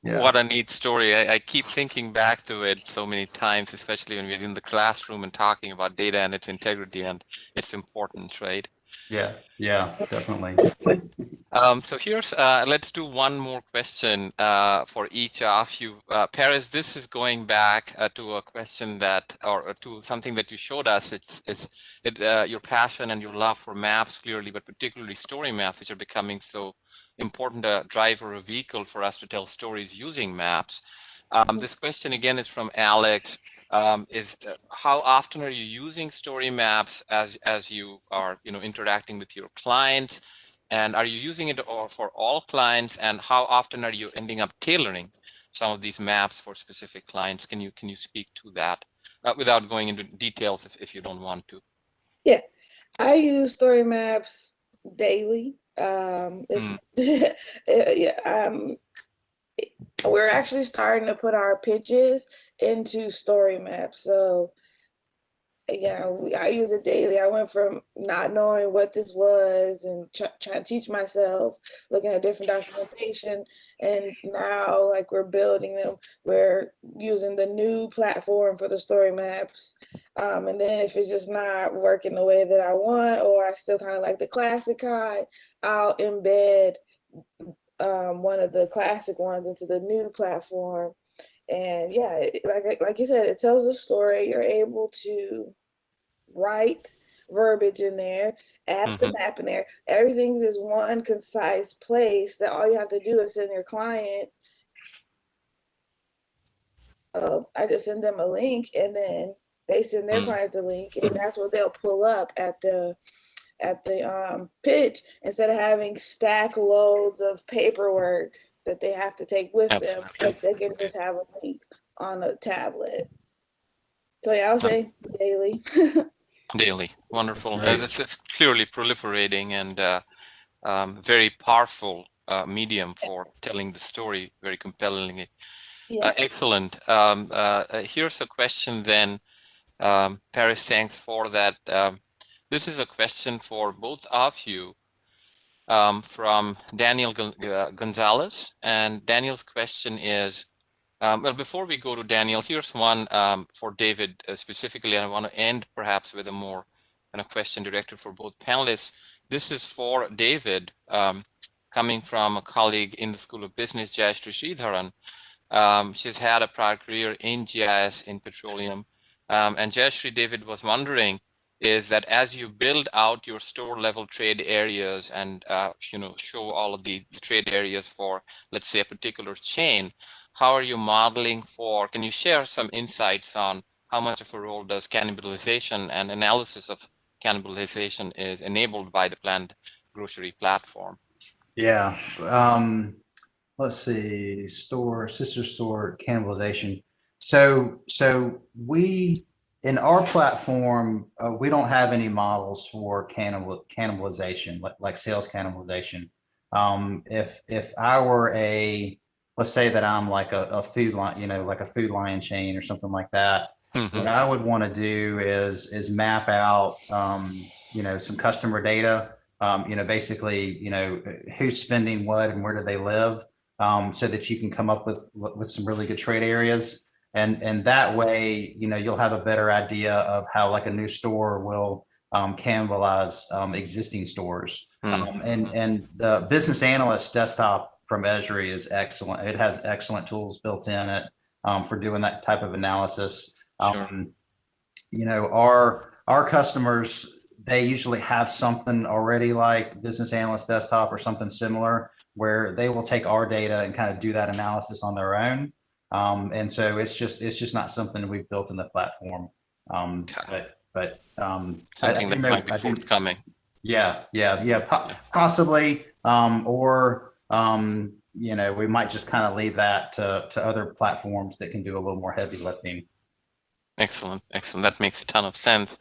Speaker 3: Yeah.
Speaker 5: What a neat story. I keep thinking back to it so many times, especially when we're in the classroom and talking about data and its integrity and its importance, right?
Speaker 3: Yeah. Yeah. Definitely.
Speaker 5: So here's, let's do one more question for each of you. Paris, this is going back to a question that, or to something that you showed us. It's your passion and your love for maps clearly, but particularly story maps, which are becoming so important a driver or vehicle for us to tell stories using maps. This question again is from Alex. How often are you using story maps as you are interacting with your clients? And are you using it for all clients? And how often are you ending up tailoring some of these maps for specific clients? Can you speak to that without going into details if you don't want to?
Speaker 4: Yeah, I use story maps daily.
Speaker 5: Mm,
Speaker 4: Yeah, we're actually starting to put our pitches into story maps. So yeah, I use it daily. I went from not knowing what this was and trying to teach myself, looking at different documentation, and now like we're building them. We're using the new platform for the story maps, and then if it's just not working the way that I want, or I still kind of like the classic kind, I'll embed one of the classic ones into the new platform. And yeah, like you said, it tells a story. You're able to write verbiage in there, add the
Speaker 5: mhm.
Speaker 4: map in there. Everything's is one concise place that all you have to do is send your client. I just send them a link, and then they send their
Speaker 5: Mm,
Speaker 4: clients a link, and that's what they'll pull up at the pitch, instead of having stack loads of paperwork that they have to take with them.
Speaker 5: absolutely.
Speaker 4: They can just have a link on a tablet. So yeah, I would
Speaker 5: Um,
Speaker 4: say daily.
Speaker 5: Daily, wonderful.
Speaker 3: Great.
Speaker 5: It's clearly proliferating and very powerful medium for telling the story very compellingly.
Speaker 4: Yeah.
Speaker 5: Excellent. Here's a question then. Paris, thanks for that. This is a question for both of you from Daniel Gonzalez. And Daniel's question is, well, before we go to Daniel, here's one for David specifically. I want to end perhaps with a more kind of question directed for both panelists. This is for David, coming from a colleague in the School of Business, Jayashree Sridharan. She's had a prior career in GIS in petroleum. And Jayashree, David was wondering is that as you build out your store level trade areas and show all of the trade areas for, let's say, a particular chain, how are you modeling for, can you share some insights on how much of a role does cannibalization and analysis of cannibalization is enabled by the planned grocery platform?
Speaker 3: Yeah. Let's see, sister store, cannibalization. So we, in our platform, we don't have any models for cannibalization, like sales cannibalization. If I were let's say that I'm like a food line, like a Food Lion chain or something like that, what I would want to do is map out, some customer data, basically, who's spending what and where do they live, so that you can come up with some really good trade areas. And that way, you'll have a better idea of how like a new store will cannibalize existing stores. And the business analyst desktop from Esri is excellent. It has excellent tools built in it for doing that type of analysis.
Speaker 5: Sure.
Speaker 3: Our customers, they usually have something already like business analyst desktop or something similar where they will take our data and kind of do that analysis on their own. And so it's just not something we've built in the platform. But
Speaker 5: Something that might be forthcoming.
Speaker 3: Possibly, or we might just kind of leave that to other platforms that can do a little more heavy lifting.
Speaker 5: Excellent. That makes a ton of sense.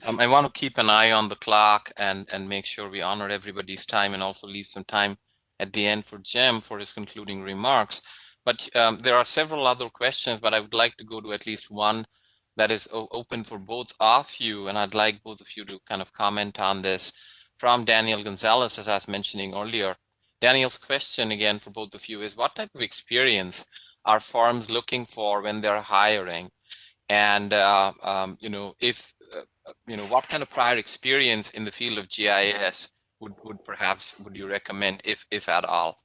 Speaker 5: I want to keep an eye on the clock and make sure we honor everybody's time and also leave some time at the end for Jim for his concluding remarks. But there are several other questions, but I would like to go to at least one that is open for both of you. And I'd like both of you to kind of comment on this from Daniel Gonzalez, as I was mentioning earlier. Daniel's question again for both of you is, what type of experience are firms looking for when they're hiring? And if what kind of prior experience in the field of GIS would you recommend, if at all?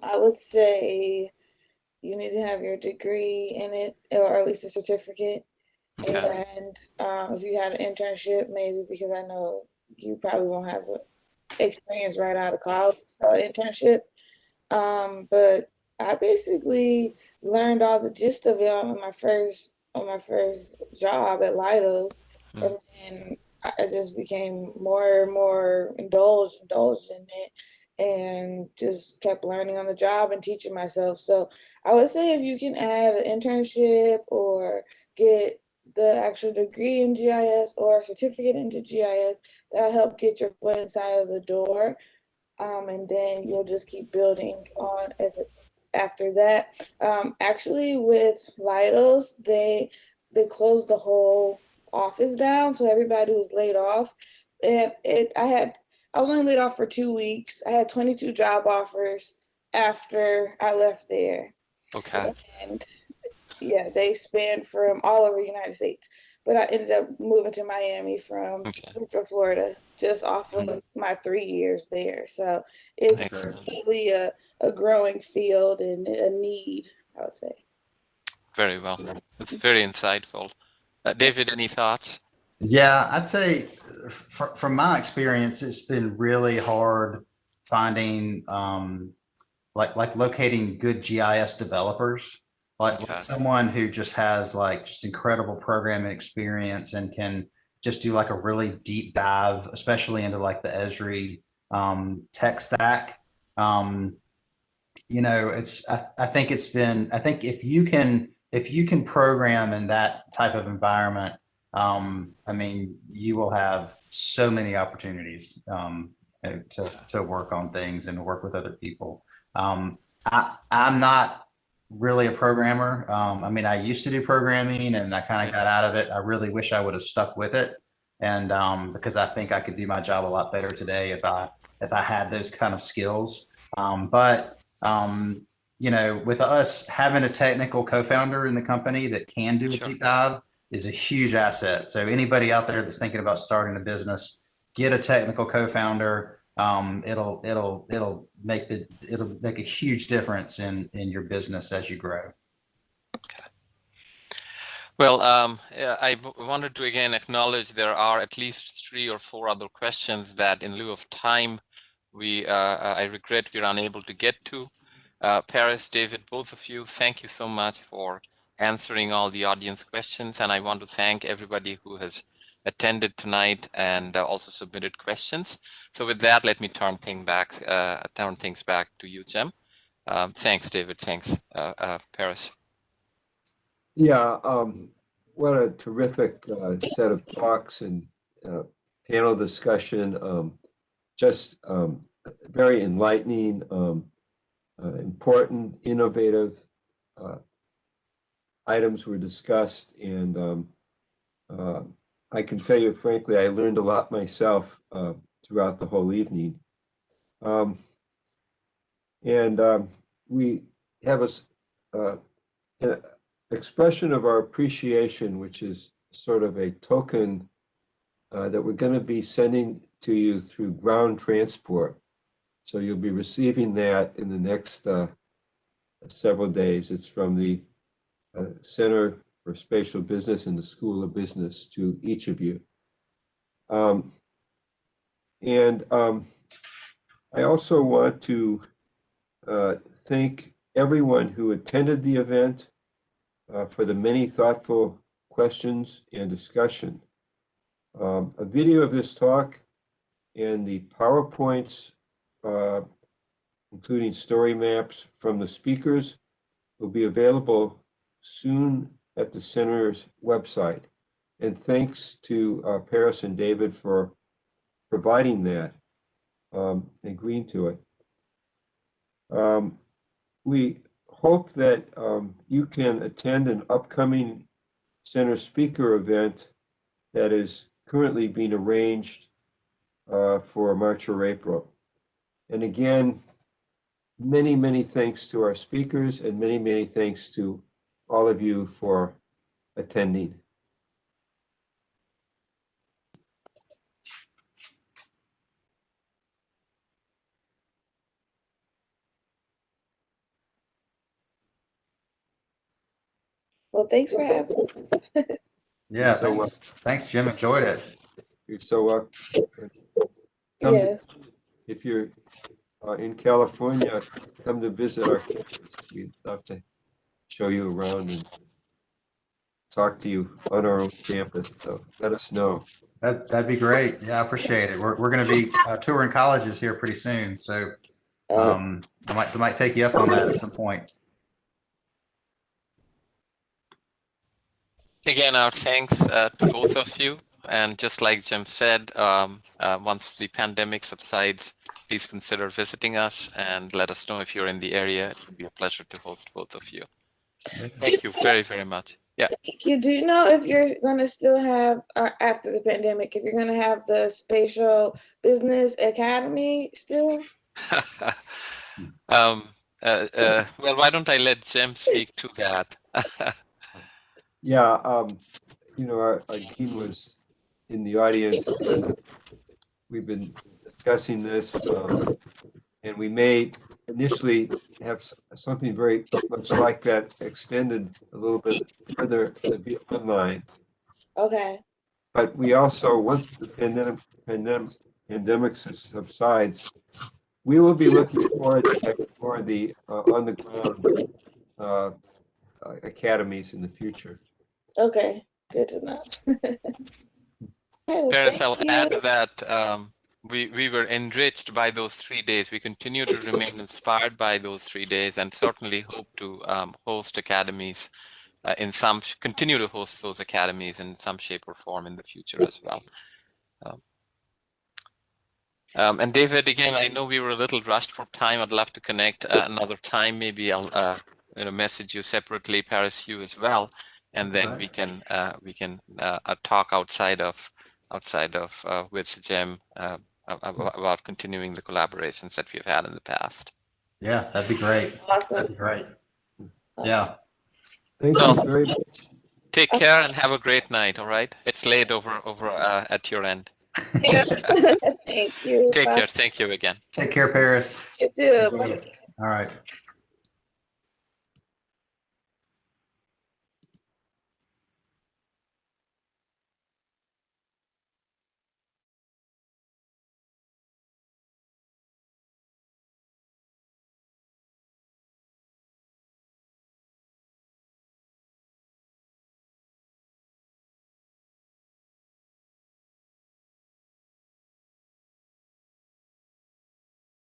Speaker 4: I would say you need to have your degree in it, or at least a certificate.
Speaker 5: Okay.
Speaker 4: And if you had an internship, maybe, because I know you probably won't have experience right out of college, so internship. But I basically learned all the gist of it on my first job at Lidos,
Speaker 5: Mm.
Speaker 4: and then I just became more and more indulged in it, and just kept learning on the job and teaching myself. So I would say if you can add an internship or get the actual degree in GIS or a certificate into GIS, that'll help get your foot inside of the door. And then you'll just keep building on after that. Actually, with Lidos, they closed the whole office down, so everybody was laid off. And I was only laid off for 2 weeks. I had 22 job offers after I left there,
Speaker 5: Okay.
Speaker 4: and yeah, they spanned from all over the United States. But I ended up moving to Miami from
Speaker 5: Okay.
Speaker 4: Central Florida just off of my 3 years there. So it's
Speaker 5: Excellent.
Speaker 4: really a growing field and a need, I would say.
Speaker 5: Very well. That's very insightful. David, any thoughts?
Speaker 3: Yeah, I'd say from my experience, it's been really hard finding like locating good GIS developers, like
Speaker 5: Okay.
Speaker 3: someone who just has like just incredible programming experience and can just do like a really deep dive, especially into like the Esri tech stack. Um, I think if you can program in that type of environment, I mean, you will have so many opportunities to work on things and to work with other people. I'm not really a programmer. I mean, I used to do programming and I kind of got out of it. I really wish I would have stuck with it. And because I think I could do my job a lot better today if I had those kind of skills. But with us having a technical co-founder in the company that can do a
Speaker 5: Sure.
Speaker 3: deep dive is a huge asset. So anybody out there that's thinking about starting a business, get a technical co-founder. It'll make a huge difference in your business as you grow.
Speaker 5: Well, I wanted to again acknowledge there are at least 3 or 4 other questions that, in lieu of time, I regret we're unable to get to. Paris, David, both of you, thank you so much for answering all the audience questions, and I want to thank everybody who has attended tonight and also submitted questions. So with that, let me turn things back to you, Jim. Thanks, David. Thanks, Paris.
Speaker 1: Yeah, what a terrific set of talks and panel discussion. Just very enlightening, important, innovative items were discussed, and I can tell you frankly, I learned a lot myself throughout the whole evening. And we have an expression of our appreciation, which is sort of a token that we're going to be sending to you through ground transport. So you'll be receiving that in the next several days. It's from the Center for Spatial Business and the School of Business to each of you. I also want to thank everyone who attended the event for the many thoughtful questions and discussion. A video of this talk and the PowerPoints, including story maps from the speakers, will be available soon at the center's website. And thanks to Paris and David for providing that, agreeing to it. We hope that you can attend an upcoming center speaker event that is currently being arranged for March or April. And again, many, many thanks to our speakers and many, many thanks to all of you for attending.
Speaker 4: Well, thanks for having us.
Speaker 3: Yeah,
Speaker 1: So,
Speaker 3: thanks. Thanks, Jim. Enjoyed it.
Speaker 1: You're so welcome.
Speaker 4: Yes.
Speaker 1: If you're in California, come to visit our campus. We'd love to show you around and talk to you on our own campus. So let us know.
Speaker 3: That'd be great. Yeah, I appreciate it. We're going to be touring colleges here pretty soon, so I might take you up on that at some point.
Speaker 5: Again, our thanks to both of you. And just like Jim said, once the pandemic subsides, please consider visiting us and let us know if you're in the area. It would be a pleasure to host both of you. Thank you very, very much. Yeah.
Speaker 4: Thank you. Do you know if you're going to still have, after the pandemic, if you're going to have the Spatial Business Academy still?
Speaker 5: Well, why don't I let Jim speak to that?
Speaker 1: Yeah, our dean was in the audience. We've been discussing this, and we may initially have something very much like that extended a little bit further to be online.
Speaker 4: Okay.
Speaker 1: But we also, once the pandemic subsides, we will be looking for the on the ground academies in the future.
Speaker 4: Okay. Good to know.
Speaker 5: Paris,
Speaker 4: Thank
Speaker 5: I'll
Speaker 4: you.
Speaker 5: add that we were enriched by those 3 days. We continue to remain inspired by those 3 days and certainly hope to host academies continue to host those academies in some shape or form in the future as well. And David, again, I know we were a little rushed for time. I'd love to connect another time. Maybe I'll message you separately, Paris, you as well, and then we can talk outside of with Jim about continuing the collaborations that we've had in the past.
Speaker 3: Yeah, that'd be great.
Speaker 4: Awesome.
Speaker 3: That'd be great. Yeah.
Speaker 1: Thank you very much.
Speaker 5: Take care and have a great night. All right, it's late over at your end.
Speaker 4: Yeah. Thank you.
Speaker 5: Take
Speaker 4: Bye.
Speaker 5: care. Thank you again.
Speaker 3: Take care, Paris.
Speaker 4: You too.
Speaker 3: Enjoy it. All right.